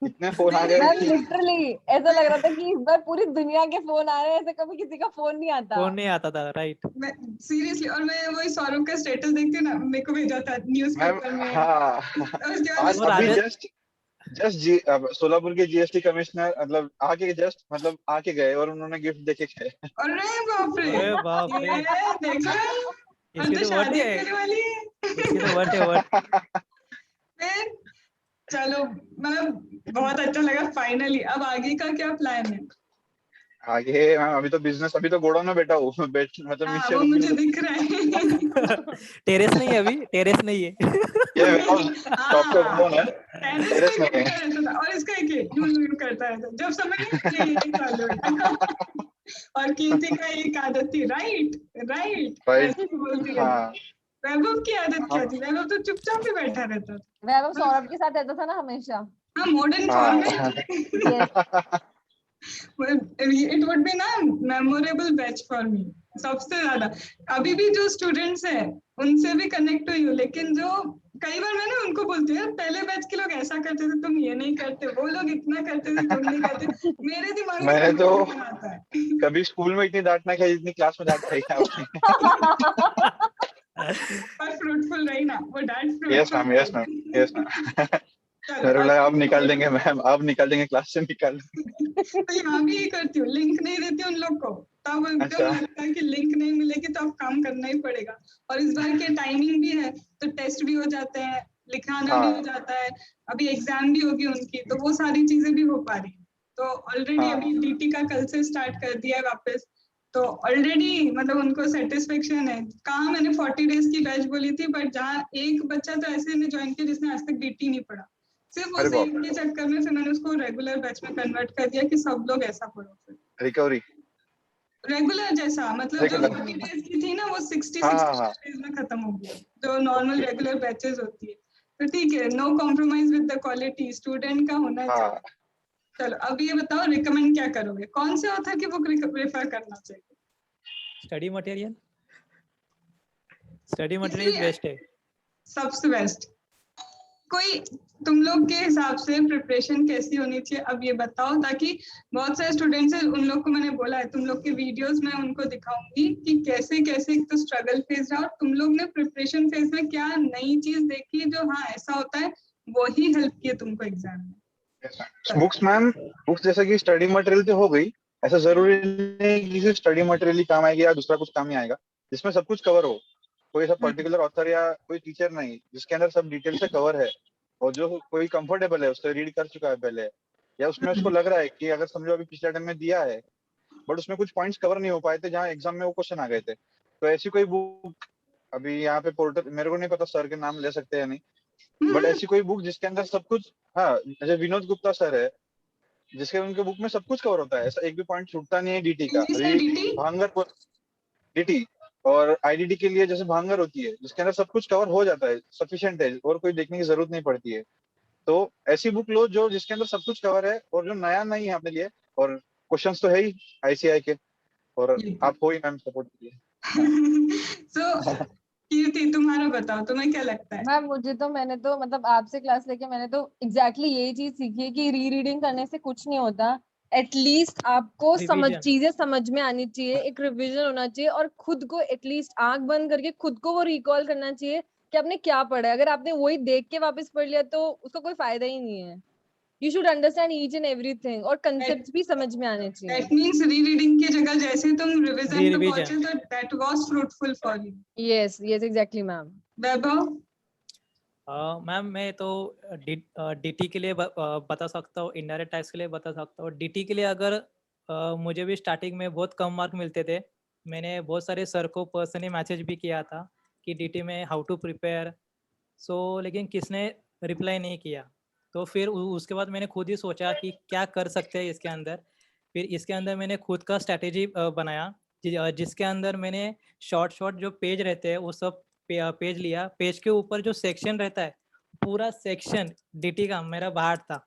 इतने फोन आ गए मैम कि लिटरली ऐसा लग रहा था कि इस बार पूरी दुनिया के फोन आ रहे हैं, ऐसे कभी किसी का फोन नहीं आता। फोन नहीं आता था, राइट। मैं सीरियसली, और मैं वही सौरभ का स्टेटस देखती हूँ ना, मेरे को भेजा था मैम। न्यूज़पेपर में, हाँ और उसके बाद आज वो अभी राजद जस्ट जस्ट जी सोलापुर के जीएसटी कमिश्नर मतलब आके जस्ट मतलब आके गए और उन्होंने गिफ्ट देके गए। अरे बाप रे, अरे बाप रे, ये देख रहे हो, अब इसकी तो तो वर्थ शादी है, होने वाली है। इसकी तो वर्थ है वर्थ। फिर चलो, मतलब बहुत अच्छा लगा फाइनली। अब आगे का क्या प्लान है? आगे मैम अभी तो बिजनेस, अभी तो गोडाउन में बैठा हूँ मतलब हाँ नीचे वो रूम मुझे मिल दिख रहा है। टेरेस नहीं है, अभी टेरेस नहीं है। ये वेयरहाउस शॉप का हाँ, गोडाउन है, टेरेस टेरेस पे नहीं घूमता है। रहता था, और इसका एक यूं यूं करता रहता, जब समय ये चालू है। और कीर्ति का एक आदत थी, राइट राइट, राइट। ऐसे ही बोलती रहती। हाँ वैभव की आदत क्या हम। थी? वैभव तो चुपचाप ही बैठा रहता था। वैभव मतलब, सौरभ के साथ रहता था ना हमेशा। हाँ, मॉडर्न हाँ format. Yes. It would be ना मेमोरेबल बैच फॉर मी, सबसे ज्यादा। अभी भी जो स्टूडेंट्स हैं उनसे भी कनेक्ट हुई हूँ, लेकिन जो कई बार मैंने उनको बोलती हूँ, पहले बैच के लोग ऐसा करते थे, तुम ये नहीं करते, वो लोग इतना करते थे, तुम नहीं करते। मेरे दिमाग में मैंने तो कंपैरिजन आता है। कभी स्कूल में इतनी डांट ना खाई जितनी क्लास में डांट खाई है आपने। पर फ्रूटफुल रही ना वो डांट, yes fruitful ma'am, yes ma'am, yes रही। मैम। चलो मेरे को लगा अब अब निकाल देंगे मैम, अब निकाल देंगे क्लास से निकाल देंगे। तो यहाँ भी ये करती हूँ, लिंक नहीं देती उन लोग को, तब एकदम अच्छा। लगता है कि लिंक नहीं मिलेगी तो अब काम करना ही पड़ेगा। और इस बार के टाइमिंग भी है, तो टेस्ट भी हो जाते हैं, लिखाना भी हो हाँ जाता है, अभी एग्जाम भी होगी उनकी, तो वो सारी चीजें भी हो पा रही हैं। तो ऑलरेडी हाँ अभी डीटी का कल से स्टार्ट कर दिया है वापस, तो ऑलरेडी मतलब उनको सेटिस्फेक्शन है। कहाँ मैंने 40 डेज की बैच बोली थी, बट जहाँ एक बच्चा तो ऐसे ने ज्वाइन किया जिसने आज तक डीटी नहीं पढ़ा, सिर्फ अरे उस बाप एक के चक्कर में फिर मैंने उसको रेगुलर बैच में कन्वर्ट कर दिया कि सब लोग ऐसा पढ़ो। फिर रे, रिकवरी। रेगुलर जैसा, मतलब जो रेगुलर। 40 डेज की थी ना, वो 60 हाँ हाँ 60 हाँ। डेज में खत्म हो गया, जो नॉर्मल ओके। रेगुलर बैचेस होती है। तो ठीक है, no compromise with the quality, student का होना चाहिए। हाँ चलो अब ये बताओ, रिकमेंड क्या करोगे, कौन से ऑथर की बुक रेफर करना चाहिए? स्टडी मटेरियल, स्टडी किसी मटेरियल बेस्ट है। सबसे बेस्ट कोई, तुम लोग के हिसाब से प्रिपरेशन कैसी होनी चाहिए, अब ये बताओ, ताकि बहुत सारे स्टूडेंट्स हैं, उन लोग को मैंने बोला है तुम लोग के वीडियोस में उनको दिखाऊंगी कि कैसे कैसे एक तो स्ट्रगल फेज रहा, और तुम लोग ने प्रिपरेशन फेज में क्या नई चीज देखी जो हाँ ऐसा होता है, वही हेल्प किए तुमको एग्जाम में। बुक्स मैम, बुक्स जैसे कि स्टडी मटेरियल तो हो गई, ऐसा जरूरी नहीं कि स्टडी मटेरियल ही काम आएगी या दूसरा कुछ काम नहीं आएगा, जिसमें सब कुछ कवर हो। कोई ऐसा पर्टिकुलर ऑथर या कोई टीचर नहीं जिसके अंदर सब डिटेल से कवर है, और जो कोई कंफर्टेबल है, उससे रीड कर चुका है पहले, या उसमें उसको लग रहा है कि अगर समझो अभी पिछले टाइम में दिया है बट उसमें कुछ पॉइंट्स कवर नहीं हो पाए थे जहाँ एग्जाम में वो क्वेश्चन आ गए थे, तो ऐसी कोई बुक, अभी यहाँ पे पोर्टल मेरे को नहीं पता सर के नाम ले सकते हैं नहीं, बट ऐसी कोई बुक जिसके अंदर सब कुछ, हाँ जैसे विनोद गुप्ता सर है जिसके उनके बुक में सब कुछ कवर होता है, ऐसा एक भी पॉइंट छूटता नहीं है डीटी का। इंग्लिश अभी में डीटी। भांगर डीटी और आईडीडी के लिए जैसे भांगर होती है जिसके अंदर सब कुछ कवर हो जाता है, सफिशिएंट है और कोई देखने की जरूरत नहीं पड़ती है। तो ऐसी बुक लो जो जिसके अंदर सब कुछ कवर है और जो नया नहीं है अपने लिए, और क्वेश्चंस तो है ही आईसीआई के, और आप हो ही मैम सपोर्ट के लिए। सो कीर्ति तुम्हारा बताओ, तुम्हें क्या लगता है? मैम मुझे तो, मैंने तो मतलब आपसे क्लास लेके मैंने तो एग्जैक्टली यही चीज सीखी है कि री रीडिंग करने से कुछ नहीं होता। एटलीस्ट आपको Revision. चीजें समझ में आनी चाहिए, एक रिवीजन होना चाहिए, और खुद को एटलीस्ट आंख बंद करके खुद को वो रिकॉल करना चाहिए कि आपने क्या पढ़ा है। अगर आपने वही देख के वापस पढ़ लिया तो उसका कोई फायदा ही नहीं है। You should understand each and everything, और कंसेप्ट भी समझ में आने चाहिए। दैट मींस रीरीडिंग की जगह जैसे तुम रिवीजन पे Revision. पहुंचे तो that was fruitful for you. Yes yes exactly ma'am. Vaibhav? Ma'am मैं तो डीटी के लिए बता सकता हूँ, इनडायरेक्ट टैक्स के लिए बता सकता हूँ। डीटी के लिए अगर मुझे भी स्टार्टिंग में बहुत कम मार्क मिलते थे, मैंने बहुत सारे सर को पर्सनली मैसेज भी किया था कि डीटी में हाउ टू प्रिपेयर, लेकिन किसने रिप्लाई नहीं किया। तो फिर उसके बाद मैंने खुद ही सोचा कि क्या कर सकते हैं इसके अंदर। फिर इसके अंदर मैंने खुद का स्ट्रैटेजी बनाया, जिसके अंदर मैंने शॉर्ट जो पेज रहते हैं वो सब पेज लिया। पेज के ऊपर जो सेक्शन रहता है, पूरा सेक्शन डीटी का मेरा बाहर था।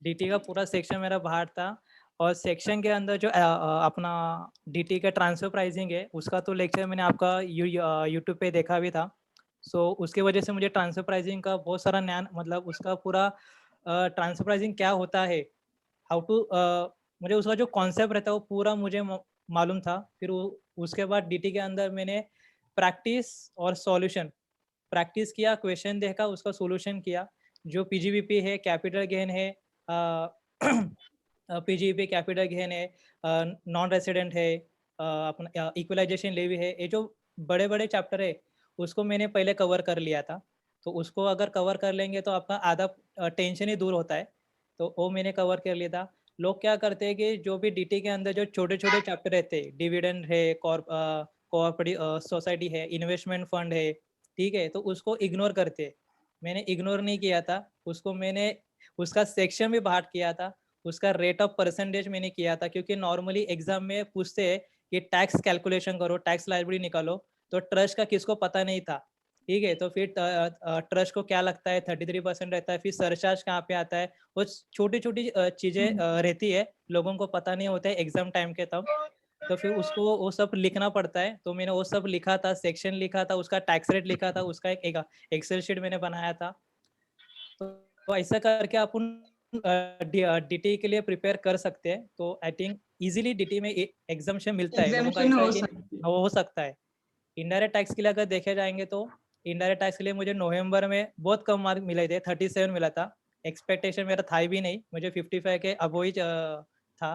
डीटी का पूरा सेक्शन मेरा बाहर था। और सेक्शन के अंदर जो अपना डीटी का ट्रांसफर प्राइसिंग है, उसका तो लेक्चर मैंने आपका यूट्यूब पे देखा भी था। उसके वजह से मुझे ट्रांसफर प्राइसिंग का बहुत सारा ज्ञान, मतलब उसका पूरा ट्रांसफर प्राइसिंग क्या होता है, हाउ टू, मुझे उसका जो कॉन्सेप्ट रहता है वो पूरा मुझे मालूम था। फिर उसके बाद डीटी के अंदर मैंने प्रैक्टिस और सॉल्यूशन, प्रैक्टिस किया, क्वेश्चन देखा, उसका सॉल्यूशन किया। जो पीजीबीपी है, कैपिटल गेन है, पीजीबीपी कैपिटल गेन है, नॉन रेसिडेंट है, अपना इक्वलाइजेशन लेवी है, ये जो बड़े बड़े चैप्टर है उसको मैंने पहले कवर कर लिया था। तो उसको अगर कवर कर लेंगे तो आपका आधा टेंशन ही दूर होता है। तो वो मैंने कवर कर लिया था। लोग क्या करते हैं कि जो भी डीटी के अंदर जो छोटे छोटे चैप्टर रहते हैं, डिविडेंड है, कोऑपरेटिव सोसाइटी है, इन्वेस्टमेंट फंड है, ठीक है, तो उसको इग्नोर करते हैं। मैंने इग्नोर नहीं किया था उसको, मैंने उसका सेक्शन भी बाहर किया था, उसका रेट ऑफ परसेंटेज मैंने किया था। क्योंकि नॉर्मली एग्जाम में पूछते हैं कि टैक्स कैलकुलेशन करो, टैक्स लायबिलिटी निकालो, तो ट्रस्ट का किसको पता नहीं था, ठीक है। तो फिर ट्रस्ट को क्या लगता है 33% रहता है, फिर सरचार्ज कहाँ पे आता है, वो छोटी छोटी चीजें रहती है, लोगों को पता नहीं होता है एग्जाम टाइम के तब। तो फिर उसको वो सब लिखना पड़ता है। तो मैंने वो सब लिखा था, सेक्शन लिखा था, उसका टैक्स रेट लिखा था, उसका एक एक्सेल शीट मैंने बनाया था। तो ऐसा करके अपन डीटी के लिए प्रिपेयर कर सकते हैं। तो आई थिंक इजीली डीटी में एग्जामेशन मिलता है, लोगों का एग्जामिशन ऐसा हो है कि सकती है। हो सकता है। इनडायरेक्ट टैक्स के लिए अगर देखे जाएंगे तो इनडायरेक्ट टैक्स के लिए मुझे नवंबर में बहुत कम मार्क मिले थे, 37 मिला था। एक्सपेक्टेशन मेरा था भी नहीं, मुझे 55 के अबो ही था।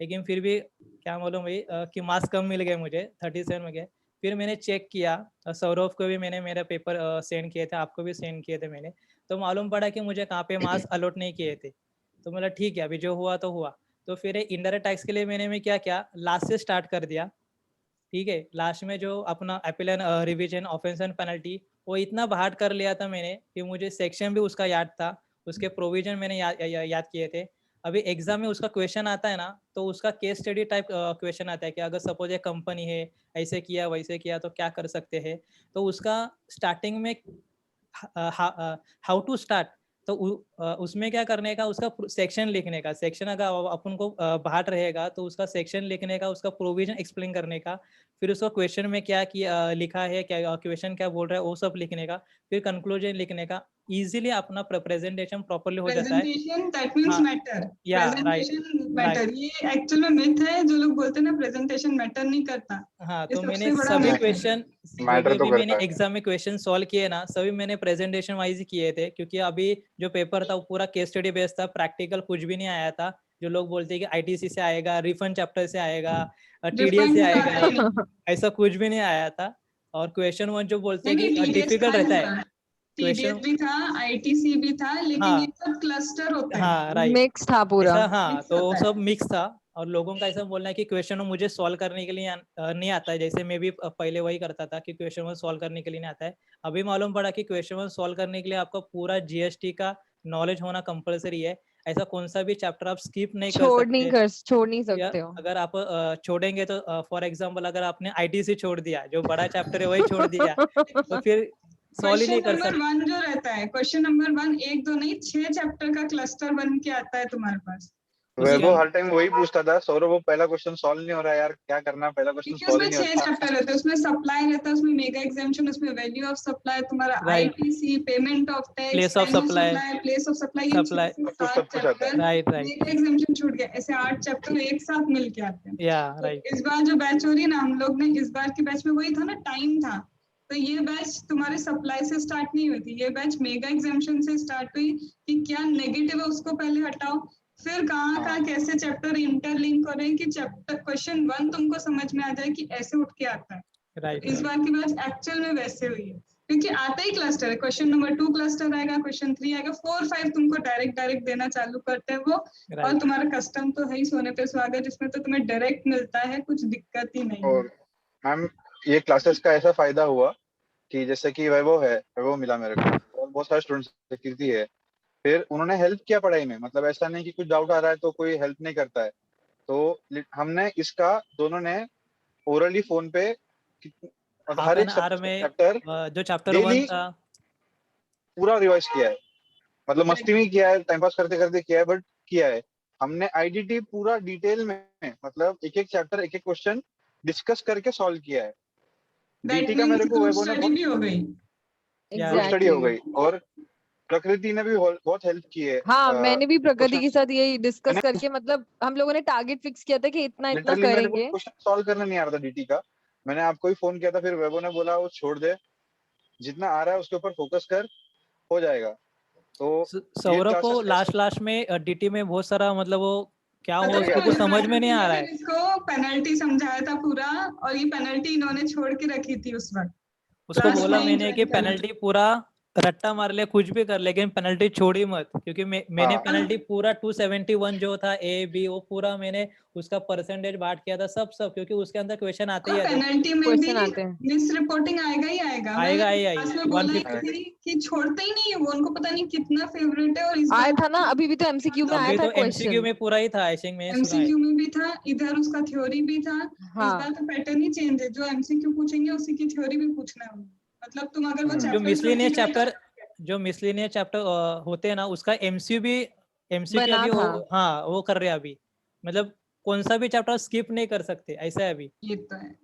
लेकिन फिर भी क्या मालूम भाई कि मार्क्स कम मिल गए मुझे, 37 में गए। फिर मैंने चेक किया, सौरभ को भी मैंने मेरा पेपर सेंड किए थे, आपको भी सेंड किए थे मैंने। तो मालूम पड़ा कि मुझे कहाँ पे मार्क्स अलॉट नहीं किए थे। तो मतलब ठीक है, अभी जो हुआ तो हुआ। तो फिर इनडायरेक्ट टैक्स के लिए मैंने क्या किया, लास्ट से स्टार्ट कर दिया, ठीक है। लास्ट में जो अपना appeal and revision, offence and penalty, वो इतना बाहर कर लिया था मैंने कि मुझे सेक्शन भी उसका याद था, उसके प्रोविजन मैंने याद किए थे। अभी एग्जाम में उसका क्वेश्चन आता है ना, तो उसका केस स्टडी टाइप क्वेश्चन आता है कि अगर सपोज एक कंपनी है, ऐसे किया वैसे किया तो क्या कर सकते हैं। तो उसका स्टार्टिंग में हाउ टू स्टार्ट, तो उसमें क्या करने का, उसका सेक्शन लिखने का, सेक्शन अगर अपन को बाहर रहेगा तो उसका सेक्शन लिखने का, उसका प्रोविजन एक्सप्लेन करने का, फिर उसका क्वेश्चन में क्या लिखा है, क्या क्वेश्चन क्या बोल रहा है वो सब लिखने का, फिर कंक्लूजन लिखने का। इजीली अपना प्रेजेंटेशन प्रॉपर्ली हो जाता है। प्रेजेंटेशन दैट मींस हाँ, मैटर, या राइट, प्रेजेंटेशन मैटर। ये एक्चुअल में मिथ है, जो लोग बोलते हैं ना प्रेजेंटेशन मैटर नहीं करता, हाँ। ये तो मैंने सबसे बड़ा सभी मिथ है। क्वेश्चन, जो मैटर तो भी मैंने करता है। एग्जाम में क्वेश्चन सॉल्व किए ना, सभी मैंने प्रेजेंटेशन वाइज ही किए थे। क्योंकि अभी जो पेपर था वो पूरा केस स्टडी बेस्ड था, प्रैक्टिकल कुछ भी नहीं आया था। जो लोग बोलते हैं कि आईटीसी से आएगा, रिफंड चैप्टर से आएगा, टीडीएस से रिफंड का आएगा, ही नहीं, ऐसा कुछ भी नहीं आया था। और क्वेश्चन वन जो बोलते नहीं हैं नहीं, कि टीडीएस डिफिकल्ट था रहता इस है बार, टीडीएस क्वेश्चन। भी था, आईटीसी भी था, लेकिन ये हाँ सब क्लस्टर होता है, हाँ, राइट, मिक्स था पूरा। ऐसा। हाँ, मिक्स तो होता है। सब मिक्स था। और लोगों का ऐसा बोलना है कि क्वेश्चन मुझे सॉल्व करने के लिए नहीं आता है। जैसे मैं भी पहले वही करता था कि क्वेश्चन वन सॉल्व करने के लिए नहीं आता है। अभी मालूम पड़ा कि क्वेश्चन वन सॉल्व करने के लिए आपका पूरा जीएसटी का नॉलेज होना कंपलसरी है। ऐसा कौन सा भी चैप्टर आप स्किप नहीं कर सकते। छोड़ नहीं या सकते हो। अगर आप छोड़ेंगे तो फॉर एग्जाम्पल अगर आपने आईटीसी छोड़ दिया, जो बड़ा चैप्टर है वही छोड़ दिया, तो फिर सॉल्व ही क्वेश्चन नहीं कर नंबर सकते। 1 जो रहता है, क्वेश्चन नंबर 1 एक दो नहीं 6 चैप्टर का क्लस्टर बन के आता है तुम्हारे पास। वैभव हर टाइम वही पूछता था, सौरभ वो पहला क्वेश्चन सॉल्व नहीं हो रहा है यार, क्या करना है, पहला क्वेश्चन क्योंकि सॉल्व ही उसमें नहीं 6 होता। चैप्टर रहते हैं, उसमें सप्लाई रहता है, उसमें मेगा एग्जाम्पशन, उसमें वैल्यू ऑफ सप्लाई, तुम्हारा Right. ITC, payment of tax, Place of supply. Place of supply, ये Supply. 6 से सब 7 कुछ आता है। Chapter Right, right. Mega exemption छूट गया, ऐसे 8 चैप्टर एक साथ मिल के आते हैं। Yeah, तो right. इस बार जो बैच हो रही है ना, हम लोग ने इस बार की बैच में वही था ना, टाइम था, तो ये बैच तुम्हारे सप्लाई से स्टार्ट नहीं हुई थी, ये बैच मेगा एग्जाम्पशन से स्टार्ट हुई कि क्या नेगेटिव है उसको पहले हटाओ, फिर कहाँ हाँ। कैसे चैप्टर इंटरलिंक हो रहे हैं कि चैप्टर क्वेश्चन 1 तुमको समझ में आ जाए कि ऐसे उठ के आता है। Right. इस बार की बैच एक्चुअल में वैसे हुई है, क्योंकि आता ही क्लस्टर है, क्वेश्चन नंबर 2 क्लस्टर आएगा, क्वेश्चन 3 आएगा, 4 5 तुमको डायरेक्ट देना चालू करते हैं वो। और Right. तुम्हारा कस्टम तो है ही सोने पे सुहागा, जिसमें तो तुम्हें डायरेक्ट मिलता है, कुछ दिक्कत ही नहीं है। और मैम ये क्लासेस का ऐसा फायदा हुआ कि जैसे कि वैभव मिला मेरे को, और बहुत सारे स्टूडेंट्स, कीर्ति है, फिर उन्होंने हेल्प किया पढ़ाई में, मतलब ऐसा नहीं कि कुछ डाउट आ रहा है तो कोई हेल्प नहीं करता है। तो हमने इसका दोनों ने ओरली फोन पे मतलब हाफ हर एन एक आवर में चैप्टर जो चैप्टर डेली 1 था, पूरा रिवाइज किया है, मतलब मस्ती में किया है, टाइम पास करते करते किया है, बट किया है। हमने आईडीटी पूरा डिटेल में, मतलब एक एक चैप्टर एक एक क्वेश्चन डिस्कस करके सॉल्व किया है। दैट डीटी का मेरे मींस को ग्रुप वैभव ने स्टडी बहुत भी हो गई। Yeah. ग्रुप स्टडी हो एग्जैक्टली। गई, और प्रकृति ने भी बहुत हेल्प की है। हाँ, मैंने भी प्रकृति क्वेश्चन के साथ यही डिस्कस मैंने करके, मतलब हम लोगों ने टारगेट फिक्स किया था कि इतना इतना लिटरली मेरे को करेंगे। क्वेश्चन सॉल्व करना नहीं आ रहा था डीटी का, मैंने आपको ही फोन किया था, फिर वैभव ने बोला वो छोड़ दे, जितना आ रहा है उसके ऊपर फोकस कर, हो जाएगा। तो ये सौरभ को क्लासेस लास्ट में डीटी में बहुत सारा, मतलब वो क्या हुआ पता है उसको कुछ समझ में नहीं आ रहा है। इसको पेनल्टी समझाया था पूरा, और ये पेनल्टी इन्होंने छोड़ के रखी थी उस वक्त। उसको क्लास बोला नहीं मैंने join कि करना। पेनल्टी पूरा रट्टा मार ले, कुछ भी कर, लेकिन पेनल्टी छोड़ी मत, क्योंकि मैंने हाँ। पेनल्टी पूरा 271 जो था ए बी, वो पूरा मैंने उसका परसेंटेज बांट किया था, सब क्योंकि उसके अंदर क्वेश्चन आते ही और आते हैं। पेनल्टी में भी क्वेश्चन आते हैं। मिस रिपोर्टिंग आएगा ही आएगा। आएगा मैं ही आएगा, क्लास में बोल रही 150 थी कि छोड़ते ही नहीं है वो, उनको पता नहीं कितना फेवरेट है। और इस आया बार था ना, अभी भी तो एमसीक्यू में आया अभी था तो एमसीक्यू क्वेश्चन। में पूरा ही था, आई थिंक मैंने सुना है। एमसीक्यू में भी था, इधर उसका थ्योरी भी था। इस हाँ, बार तो पैटर्न ही चेंज है, जो एमसीक्यू पूछेंगे उसी की थ्योरी भी पूछना है उन्हें। मतलब तुम अगर वो जो चैप्टर मिसलिनियस चैप्टर होते हैं ना, उसका एमसीक्यू बना अभी था। हाँ वो कर रहे हैं अभी, मतलब कौन सा भी चैप्टर स्किप नहीं कर सकते, ऐसा है अभी। ये तो है।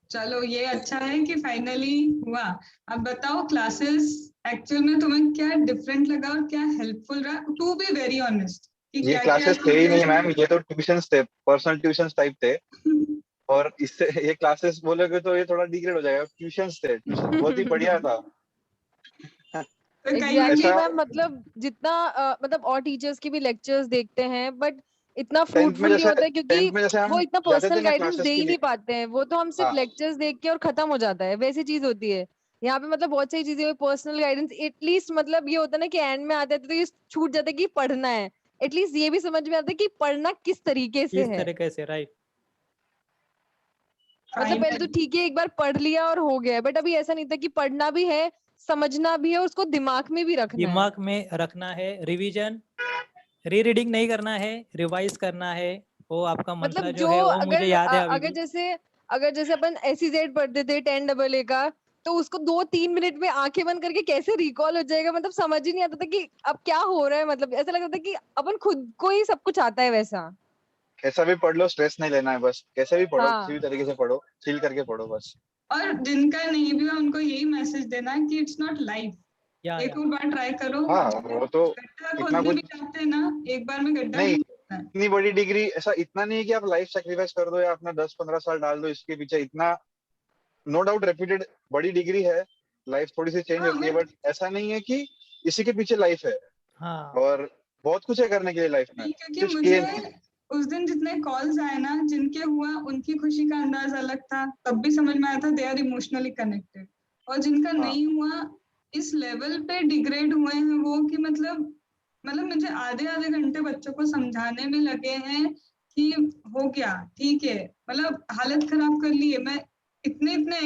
चलो ये अच्छा है कि फाइनली हुआ। अब बताओ क्लासेस एक्चुअल में तुम्हें क्या डिफरेंट लगा और क्या हेल्पफुल रहा, टू बी वेरी ऑनेस्ट। ये क्लासेस थे ही नहीं मैम, ये तो ट्यूशंस थे, पर्सनल ट्यूशंस टाइप थे, और इससे ये क्लासेस बोलोगे तो ये थोड़ा डिग्रेड हो जाएगा। ट्यूशंस थे, ट्यूशन बहुत ही बढ़िया था। तो कई एग्जैक्टली ऐसा मैम, मतलब जितना मतलब और टीचर्स के भी लेक्चर्स देखते हैं, बट इतना 10th में फ्रूटफुल नहीं होता है, क्योंकि हम वो इतना जाते थे पर्सनल ना गाइडेंस क्लासेस दे के ही लिए। नहीं पाते हैं। वो तो हम सिर्फ हाँ। लेक्चर्स देख के और खत्म हो जाता है, वैसी चीज होती है। यहाँ पे मतलब बहुत सारी चीजें, पर्सनल गाइडेंस एटलीस्ट, मतलब ये होता है ना कि एंड में आते तो ये छूट जाता है कि पढ़ना है, एटलीस्ट ये भी समझ में आता है कि पढ़ना किस तरीके से किस है। तरीके से, राइट। मतलब पहले तो ठीक है, एक बार पढ़ लिया और हो गया, बट अभी ऐसा नहीं था कि पढ़ना भी है, समझना भी है, और उसको दिमाग में भी रखना है। दिमाग में रखना है, रिवीजन, रीडिंग नहीं करना है, रिवाइज करना है। वो आपका मतलब मंत्र जो जो है वो मुझे याद है अभी अगर भी। जैसे अपन एसीजेड पढ़ते थे 10AA का, तो उसको 2-3 मिनट में आंखें बंद करके कैसे रिकॉल हो जाएगा, मतलब समझ ही नहीं आता था कि अब क्या हो रहा है। मतलब ऐसा लगता था कि अपन खुद को ही सब कुछ आता है वैसा। कैसा भी पढ़ लो, स्ट्रेस नहीं लेना है बस, कैसे भी पढ़ो, किसी हाँ, भी तरीके से पढ़ो, चिल करके पढ़ो बस। और जिनका नहीं भी हुआ उनको यही मैसेज देना कि इट्स नॉट लाइफ। एक और बार ट्राई करो। हाँ, वो तो गड्ढा इतना खोदने भी कुछ चाहते हैं ना, एक बार में गड्ढा नहीं, नहीं खोदना है। इतनी बड़ी डिग्री, ऐसा इतना नहीं है कि आप लाइफ सेक्रीफाइस कर दो या अपना 10-15 साल डाल दो इसके पीछे, इतना नो डाउट रेप्यूटेड बड़ी डिग्री है, लाइफ थोड़ी सी चेंज हाँ होती है, बट बट ऐसा नहीं है कि इसी के पीछे लाइफ है। हाँ, और बहुत कुछ है करने के लिए लाइफ में, नहीं, क्योंकि सिर्फ मुझे उस दिन जितने कॉल्स आए ना, जिनके हुआ उनकी खुशी का अंदाज अलग था, तब भी समझ में आया था दे आर इमोशनली कनेक्टेड। और जिनका हाँ। नहीं हुआ, इस लेवल पे डिग्रेड हुए हैं वो कि मतलब मुझे आधे आधे घंटे बच्चों को समझाने में लगे हैं कि हो गया ठीक है, मतलब हालत खराब कर ली है। मैं इतने इतने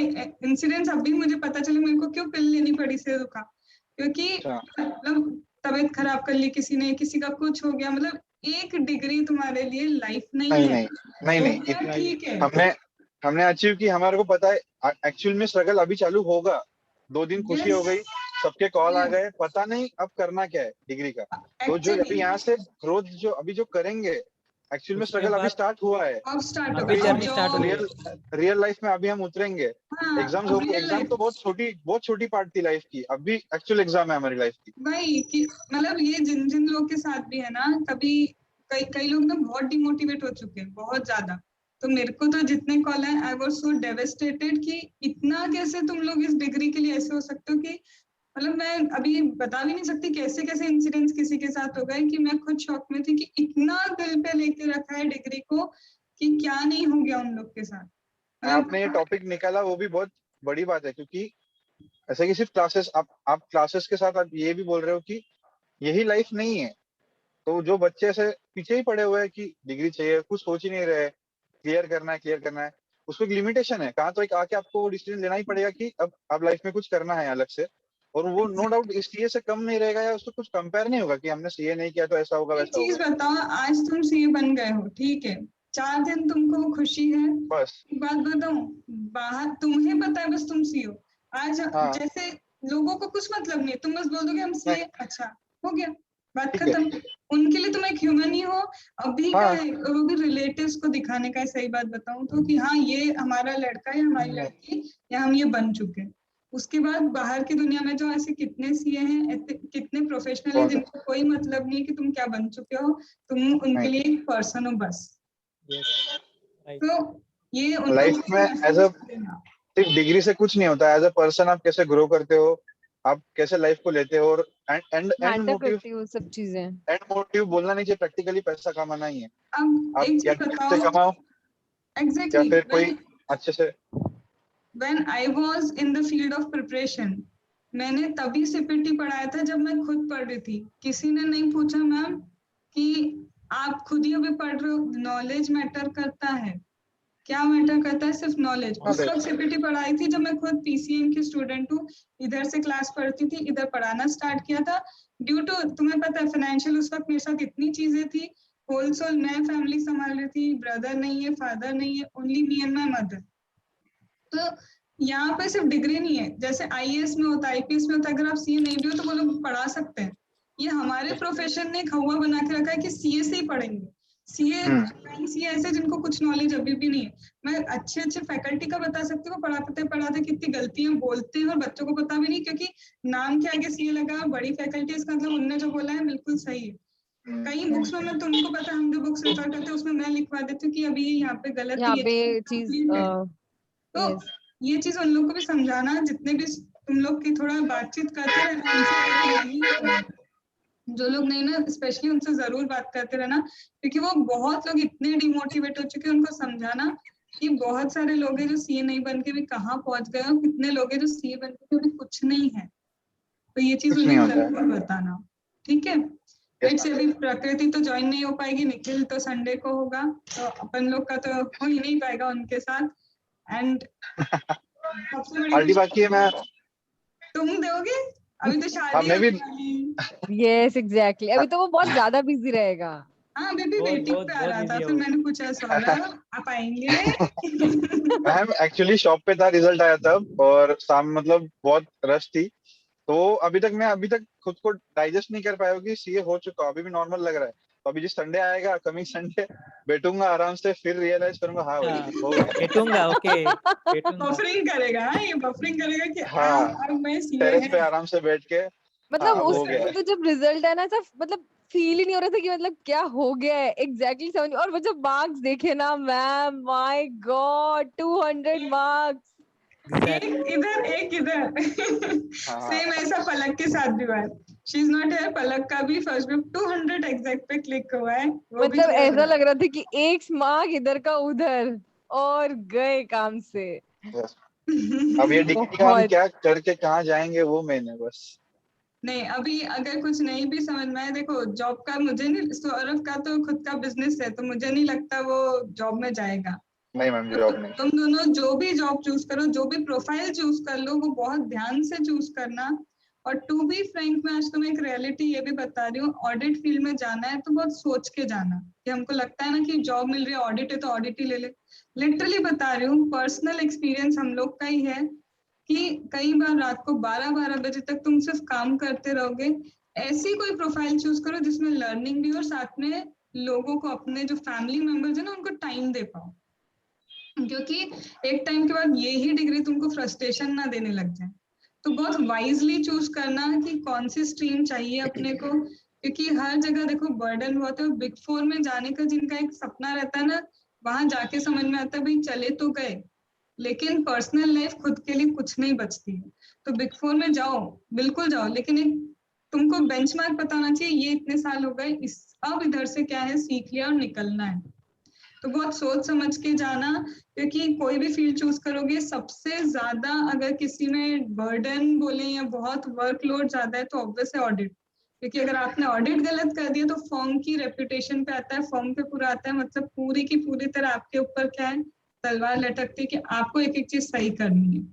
इंसिडेंट्स अभी मुझे पता चले मेरे को क्यों पिल लेनी पड़ी सिर दुखा, क्योंकि अच्छा। मतलब तबीयत खराब कर ली किसी ने, किसी का कुछ हो गया। मतलब एक डिग्री तुम्हारे लिए लाइफ नहीं नहीं है। नहीं हो नहीं, गया इतना ही ठीक है। हमने अचीव की, हमारे को पता है एक्चुअल में स्ट्रगल अभी चालू होगा। 2 दिन खुशी हो गई, सबके कॉल आ Yes. गए, पता नहीं अब करना क्या है डिग्री का। तो जो अभी Actually, यहाँ से ग्रोथ जो अभी जो करेंगे, एक्चुअल में उसके स्ट्रगल अभी बाद स्टार्ट हुआ है। अब स्टार्ट अभी होगा जर्नी स्टार्ट हुई है। रियल लाइफ में अभी हम उतरेंगे। हाँ, एग्जाम्स अब हो, real एग्जाम life तो बहुत छोटी पार्ट थी लाइफ की, अभी एक्चुअल एग्जाम है हमारी लाइफ की। भाई कि मतलब ये जिन जिन लोग के साथ भी है ना, कभी कई कई लोग ना बहुत डिमोटिवेट हो चुके हैं, बहुत ज्यादा। तो मेरे को तो जितने कॉल है, आई वाज सो डेवास्टेटेड कि इतना कैसे तुम लोग इस डिग्री के लिए ऐसे हो सकते हो कि मतलब मैं अभी बता भी नहीं सकती कैसे कैसे इंसिडेंट्स किसी के साथ हो गए कि मैं खुद शॉक में थी कि इतना दिल पे लेके रखा है डिग्री को कि क्या नहीं हो गया उन लोग के साथ। आपने ये मतलब टॉपिक निकाला वो भी बहुत बड़ी बात है, क्योंकि ऐसा कि सिर्फ क्लासेस, आप क्लासेस के साथ आप ये भी बोल रहे हो कि यही लाइफ नहीं है। तो जो बच्चे ऐसे पीछे ही पड़े हुए हैं कि डिग्री चाहिए, कुछ सोच ही नहीं रहे, क्लियर करना है, उसको एक लिमिटेशन है। कहाँ तो एक आके आपको वो डिसीजन लेना ही पड़ेगा कि अब लाइफ में कुछ करना है अलग से। और वो नो डाउट इस सीए से कम नहीं रहेगा, या उसको कुछ कंपेयर नहीं होगा कि हमने सीए नहीं किया तो ऐसा होगा एक वैसा चीज होगा। बताओ, आज तुम सीए बन गए हो, ठीक है, 4 दिन तुमको खुशी है। बस। एक बात बताऊं, बाहर तुम्हें पता है बस तुम सी हो। आज हाँ। जैसे लोगों को कुछ मतलब नहीं है, तुम बस बोल दोगे हम नहीं, सीए, अच्छा हो गया, बात ठीक है। खत्म। उनके लिए तुम एक ह्यूमन ही हो। अभी का हाँ। है, और वो भी रिलेटिव्स को दिखाने का है, सही बात बताऊं तो कि हाँ ये हमारा लड़का या हमारी लड़की या हम ये बन चुके हैं। उसके बाद बाहर की दुनिया में जो ऐसे कितने सीए हैं, कितने प्रोफेशनल हैं कौन सा? जिनको कोई मतलब नहीं है कि तुम क्या बन चुके हो, तुम उनके नहीं, लिए एक पर्सन हो बस। Yes, right. तो ये उन लाइफ लोगों को में एज अ मैसेज देना। सिर्फ डिग्री से कुछ नहीं होता। एज अ पर्सन आप कैसे ग्रो करते हो, आप कैसे लाइफ को लेते हो, और मैटर करती है वो सब चीजें। एंड मोटिव बोलना नहीं चाहिए, प्रैक्टिकली पैसा कमाना ही है। अब आप एक या चीज ठीक से बताओ, कमाओ या एग्जैक्टली फिर कोई अच्छे से। when I was in the field of preparation, मैंने तभी सीपीटी पढ़ाया था जब मैं खुद पढ़ रही थी। किसी ने नहीं पूछा मैम कि आप खुद ही अभी पढ़ रहे हो, नॉलेज मैटर करता है। क्या मैटर करता है? सिर्फ नॉलेज। उस वक्त सीपीटी पढ़ाई थी जब मैं खुद पीसीएम की स्टूडेंट हूँ, इधर से क्लास पढ़ती थी, इधर पढ़ाना स्टार्ट किया था। ड्यू टू, तुम्हें पता है, फाइनेंशियल उस वक्त मेरे साथ इतनी चीजें थी, होलसेल मैं फैमिली संभाल रही थी, ब्रदर नहीं है, फादर नहीं है, only me and my mother. तो यहाँ पे सिर्फ डिग्री नहीं है, जैसे आईएएस में होता है, आईपीएस में होता है, अगर आप सीए नहीं भी हो तो वो लोग पढ़ा सकते हैं। ये हमारे प्रोफेशन ने खौवा बना के रखा है कि सीए से ही पढ़ेंगे। सीए, कई सीए ऐसे जिनको कुछ नॉलेज अभी भी नहीं है। मैं अच्छे अच्छे फैकल्टी का बता सकती हूँ, पढ़ाते कितनी गलतियां बोलते हैं और बच्चों को पता भी नहीं, क्योंकि नाम के आगे सीए लगा, बड़ी फैकल्टी, इसका मतलब उनने जो बोला है बिल्कुल सही है। कई बुक्स में मैं, तुमको पता है, हम जो बुक्स रेफर करते हैं उसमें मैं लिखवा देती हूँ कि अभी यहाँ पे गलत है, यहाँ ये पे चीज चीज complete है। तो यस ये चीज उन लोग को भी समझाना, जितने भी तुम लोग की थोड़ा बातचीत करते रहना उनसे, अगर नहीं, जो लोग नहीं ना, स्पेशली उनसे जरूर बात करते रहना, क्योंकि वो बहुत लोग इतने डिमोटिवेट हो चुके हैं। उनको समझाना कि बहुत सारे लोग हैं जो सीए नहीं बन के भी कहाँ पहुंच गए, और कितने लोग हैं जो सीए बन के भी कुछ नहीं है। तो ये चीज कुछ नहीं उन्हें होता है। जरूर बताना, ठीक है। लेट्स, अभी प्रकृति तो ज्वाइन नहीं हो पाएगी, निखिल तो संडे को होगा, तो अपन लोग का तो हो ही नहीं पाएगा उनके साथ। एंड सबसे बड़ी पार्टी खुशी बाकी है। मैं तुम दोगे, अभी तो हाँ, शादी मैं भी होने वाली। यस एग्जैक्टली, अभी तो वो बहुत ज्यादा बिजी रहेगा। हाँ, अभी भी बहुत वेटिंग बहुत पे आ बहुत रहा था, बिजी है फिर वो। मैंने पूछा सौरभ आप आएंगे? मैं एक्चुअली शॉप पे था, रिजल्ट आया तब, और शाम मतलब बहुत रश थी। तो अभी तक खुद को डाइजेस्ट नहीं कर पाया हूँ कि सीए हो चुका, अभी भी नॉर्मल लग रहा है। तो अभी जिस संडे आएगा, कमिंग संडे, बैठूंगा आराम से, फिर रियलाइज करूंगा हाँ भाई हाँ, हो गया। पेटूंगा, ओके, पेटूंगा। बफरिंग करेगा, हाँ, ये बफरिंग करेगा कि हाँ, अब मैं सीए टेरेस पे है। आराम से बैठ के, मतलब अब उस हो अब गया दिन है। तो जब रिजल्ट है ना, सब मतलब फील ही नहीं हो रहा था कि मतलब क्या हो गया है एग्जैक्टली समझ। और वो जब मार्क्स देखे ना, मैम माय गॉड 200 मार्क्स। एक इधर एक इधर। हाँ, सेम ऐसा पलक के साथ भी हुआ है। शी इज नॉट हियर, पलक का भी फर्स्ट ग्रुप 200 एग्जैक्ट पे क्लिक हुआ है, वो भी मतलब clear ऐसा हुआ है। लग रहा था कि एक मार्क इधर का उधर और गए काम से। yes। अब ये डिग्री का हम बहुत क्या करके कहाँ जाएंगे वो मेन है बस। नहीं, अभी अगर कुछ नहीं भी समझ में आए, देखो जॉब का मुझे नहीं, सौरभ का तो खुद का बिजनेस है, तो मुझे नहीं लगता वो जॉब में जाएगा। नहीं मैम, तो जॉब नहीं। तुम दोनों जो भी जॉब चूज करो, जो भी प्रोफाइल चूज कर लो, वो बहुत ध्यान से चूज करना। और टू बी फ्रैंक, मैं आज तुम्हें एक रियलिटी ये भी बता रही हूँ, ऑडिट फील्ड में जाना है तो बहुत सोच के जाना। कि हमको लगता है ना कि जॉब मिल रही है, ऑडिट है तो ऑडिट ही ले ले। लिटरली बता रही हूँ, पर्सनल एक्सपीरियंस हम लोग का ही है। कि कई बार रात को 12-12 बजे तक तुम सिर्फ काम करते रहोगे। ऐसी कोई प्रोफाइल चूज करो जिसमें लर्निंग भी और साथ में लोगों को, अपने जो फैमिली मेंबर्स है ना, उनको टाइम दे पाओ, क्योंकि एक टाइम के बाद ये ही डिग्री तुमको फ्रस्ट्रेशन ना देने लग जाए। तो बहुत वाइजली चूज करना कि कौन सी स्ट्रीम चाहिए अपने को, क्योंकि हर जगह देखो बर्डन बहुत है। बिग 4 में जाने का जिनका एक सपना रहता है ना, वहां जाके समझ में आता है भाई चले तो गए, लेकिन पर्सनल लाइफ खुद के लिए कुछ नहीं बचती है। तो बिग 4 में जाओ, बिल्कुल जाओ, लेकिन एक तुमको बेंचमार्क पता होना चाहिए, ये इतने साल हो गए, इस अब इधर से क्या है सीख लिया और निकलना है। तो बहुत सोच समझ के जाना, क्योंकि कोई भी फील्ड चूज करोगे, सबसे ज्यादा अगर किसी में बर्डन बोले या बहुत वर्कलोड ज्यादा है तो ऑब्वियस है ऑडिट, क्योंकि अगर आपने ऑडिट गलत कर दिया तो फर्म की रेपुटेशन पे आता है, फर्म पे पूरा आता है, मतलब पूरी की पूरी तरह आपके ऊपर क्या है, तलवार लटकती है कि आपको एक एक चीज सही करनी है।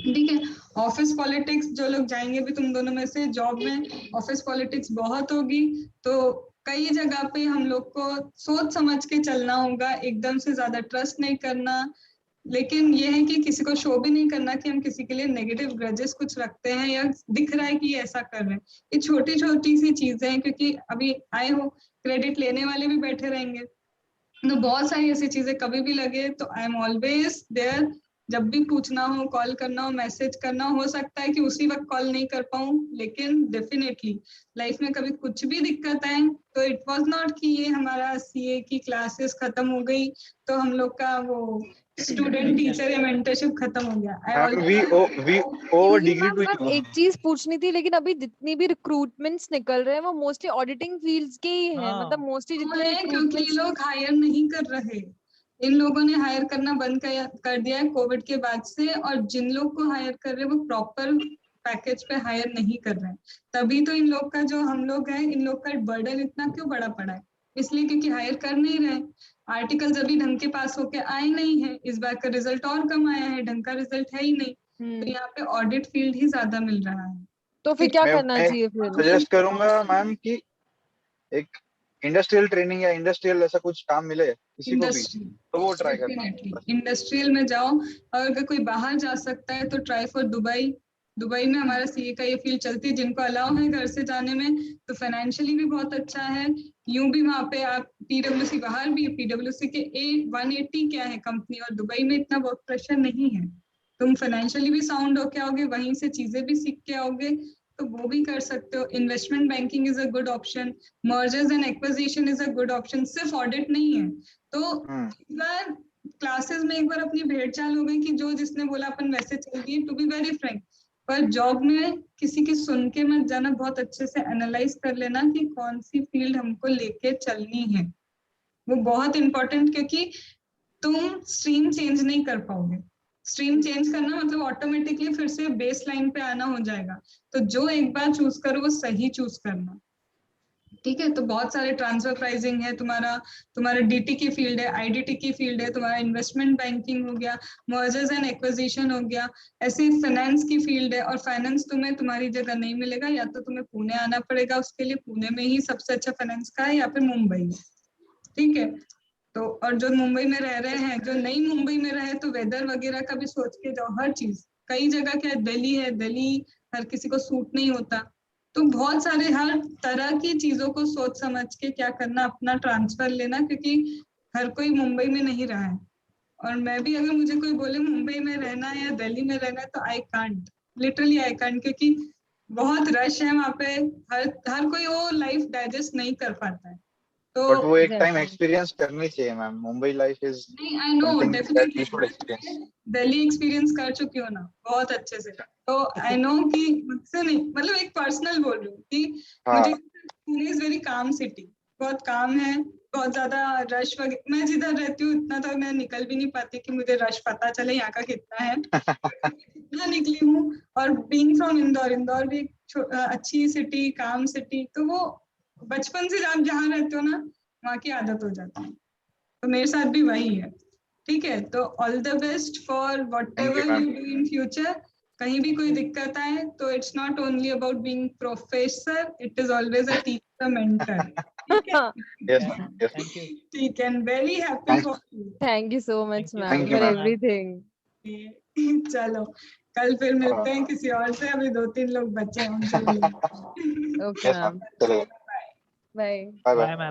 ठीक है, ऑफिस पॉलिटिक्स जो लोग जाएंगे भी तुम दोनों में से, जॉब में ऑफिस पॉलिटिक्स बहुत होगी, तो कई जगह पे हम लोग को सोच समझ के चलना होगा, एकदम से ज्यादा ट्रस्ट नहीं करना। लेकिन ये है कि किसी को शो भी नहीं करना कि हम किसी के लिए नेगेटिव ग्रजेस कुछ रखते हैं या दिख रहा है कि ये ऐसा कर रहे हैं। ये छोटी छोटी सी चीजें हैं, क्योंकि अभी आए हो, क्रेडिट लेने वाले भी बैठे रहेंगे, तो बहुत सारी ऐसी चीजें कभी भी लगे तो आई एम ऑलवेज देयर। जब भी पूछना हो, कॉल करना हो, मैसेज करना हो सकता है कि उसी वक्त कॉल नहीं कर पाऊं, लेकिन डेफिनेटली लाइफ में कभी कुछ भी दिक्कत आए तो इट वाज नॉट कि ये हमारा सीए की क्लासेस खत्म हो गई तो हम लोग का वो स्टूडेंट टीचर या मेंटरशिप खत्म हो गया। Ma'am we over degree to ma'am you. एक चीज पूछनी थी, लेकिन अभी जितनी भी रिक्रूटमेंट्स निकल रहे हैं वो मोस्टली ऑडिटिंग फील्ड्स के ही हैं, हाँ। मतलब मोस्टली जितने क्योंकि ये रिक्रूटमेंट्स। लोग हायर नहीं कर रहे, इन लोगों ने हायर करना बंद कर दिया है कोविड के बाद से, और जिन लोग को हायर कर रहे हैं वो प्रॉपर पैकेज पे हायर नहीं कर रहे हैं। तभी तो इन लोग का, जो हम लोग हैं, इन लोग का बर्डन इतना क्यों बड़ा पड़ा है, इसलिए क्योंकि हायर कर नहीं रहे। आर्टिकल्स अभी ढंग के पास होके आए नहीं है, इस बार का रिजल्ट और कम आया है, ढंग का रिजल्ट है ही नहीं, तो यहाँ पे ऑडिट फील्ड ही ज्यादा मिल रहा है। तो फिर क्या मैं करना चाहिए फिर? सजेस्ट करूंगा मैम कि एक इंडस्ट्रियल ट्रेनिंग या इंडस्ट्रियल ऐसा कुछ काम मिले किसी को भी, इंडस्ट्री, तो वो ट्राई करना। डेफिनेटली इंडस्ट्रियल में जाओ, और अगर कोई बाहर जा सकता है तो ट्राई फॉर दुबई। दुबई में हमारा सीए का ये फील्ड चलती है, जिनको अलाउ है घर से जाने में, तो फाइनेंशियली भी बहुत अच्छा है। यूं भी वहां पे आप पीडब्ल्यूसी, बाहर भी पीडब्ल्यूसी के 180 क्या है कंपनी, और दुबई में इतना वर्क प्रेशर नहीं है, तुम फाइनेंशियली भी साउंड होके आओगे, वहीं से चीजें भी सीख के आओगे, तो वो भी कर सकते हो। Investment banking is a good option, mergers and acquisition is a good option, सिर्फ ऑडिट नहीं है। तो इस बार क्लासेस में एक बार अपनी भेड़ चाल हो गई कि जो जिसने बोला अपन वैसे चल दिए, टू बी वेरी फ्रैंक, पर जॉब में किसी की सुन के मत जाना, बहुत अच्छे से एनालाइज कर लेना कि कौन सी फील्ड हमको लेके चलनी है, वो बहुत इंपॉर्टेंट, क्योंकि तुम स्ट्रीम चेंज नहीं कर पाओगे। स्ट्रीम चेंज करना मतलब ऑटोमेटिकली फिर से बेस लाइन पे आना हो जाएगा, तो जो एक बार चूज करो वो सही चूज करना। ठीक है, तो बहुत सारे ट्रांसफर प्राइसिंग है, तुम्हारा डीटी की फील्ड है, आईडीटी की फील्ड है, तुम्हारा इन्वेस्टमेंट बैंकिंग हो गया, मर्जर्स एंड एक्विजिशन हो गया, ऐसे फाइनेंस की फील्ड है। और फाइनेंस तुम्हें तुम्हारी जगह नहीं मिलेगा, या तो तुम्हें पुणे आना पड़ेगा उसके लिए, पुणे में ही सबसे अच्छा फाइनेंस का है, या फिर मुंबई। ठीक है, तो और जो मुंबई में रह रहे हैं, जो नहीं मुंबई में रहे, तो वेदर वगैरह का भी सोच के जाओ, हर चीज। कई जगह क्या दिल्ली है, दिल्ली हर किसी को सूट नहीं होता, तो बहुत सारे हर तरह की चीजों को सोच समझ के क्या करना, अपना ट्रांसफर लेना, क्योंकि हर कोई मुंबई में नहीं रहा है। और मैं भी, अगर मुझे कोई बोले मुंबई में रहना है या दिल्ली में रहना है, तो I can't, literally I can't, क्योंकि बहुत रश है वहां पे, हर कोई वो लाइफ डाइजेस्ट नहीं कर पाता है। तो बट वो एक टाइम एक्सपीरियंस करनी चाहिए मैम, मुंबई लाइफ इज नहीं, I know something that you should definitely, experience. Delhi experience कर चुकी हो ना बहुत अच्छे से, तो आई नो कि मुझसे नहीं, मतलब एक पर्सनल बोल रही हूँ कि मुझे, Pune is very calm city, बहुत काम है, बहुत ज्यादा रश वगैरह। मैं जिधर रहती हूँ इतना तो मैं निकल भी नहीं पाती कि मुझे रश पता चले यहाँ का कितना है, इतना निकली हूँ। और बीइंग फ्रॉम इंदौर, इंदौर भी एक अच्छी सिटी, काम सिटी, तो वो बचपन से आप जहाँ रहते हो ना, वहाँ की आदत हो जाती है, तो मेरे साथ भी वही है। ठीक है, तो all the best for what ever you do in future. कहीं भी कोई दिक्कत आए तो it's not only about being professor, it is always a teacher, mentor. ठीक है, yes ma'am, yes thank you. ठीक है, very happy for you. Thank you so much Thank you ma'am so Thank you, for much, ma'am. ma'am. Everything. चलो कल फिर मिलते हैं किसी और से, अभी 2-3 लोग बचे हैं उनसे मिलेंगे। ओके यस मैम, मैम, चलेगा, bye. Bye bye. Bye ma'am.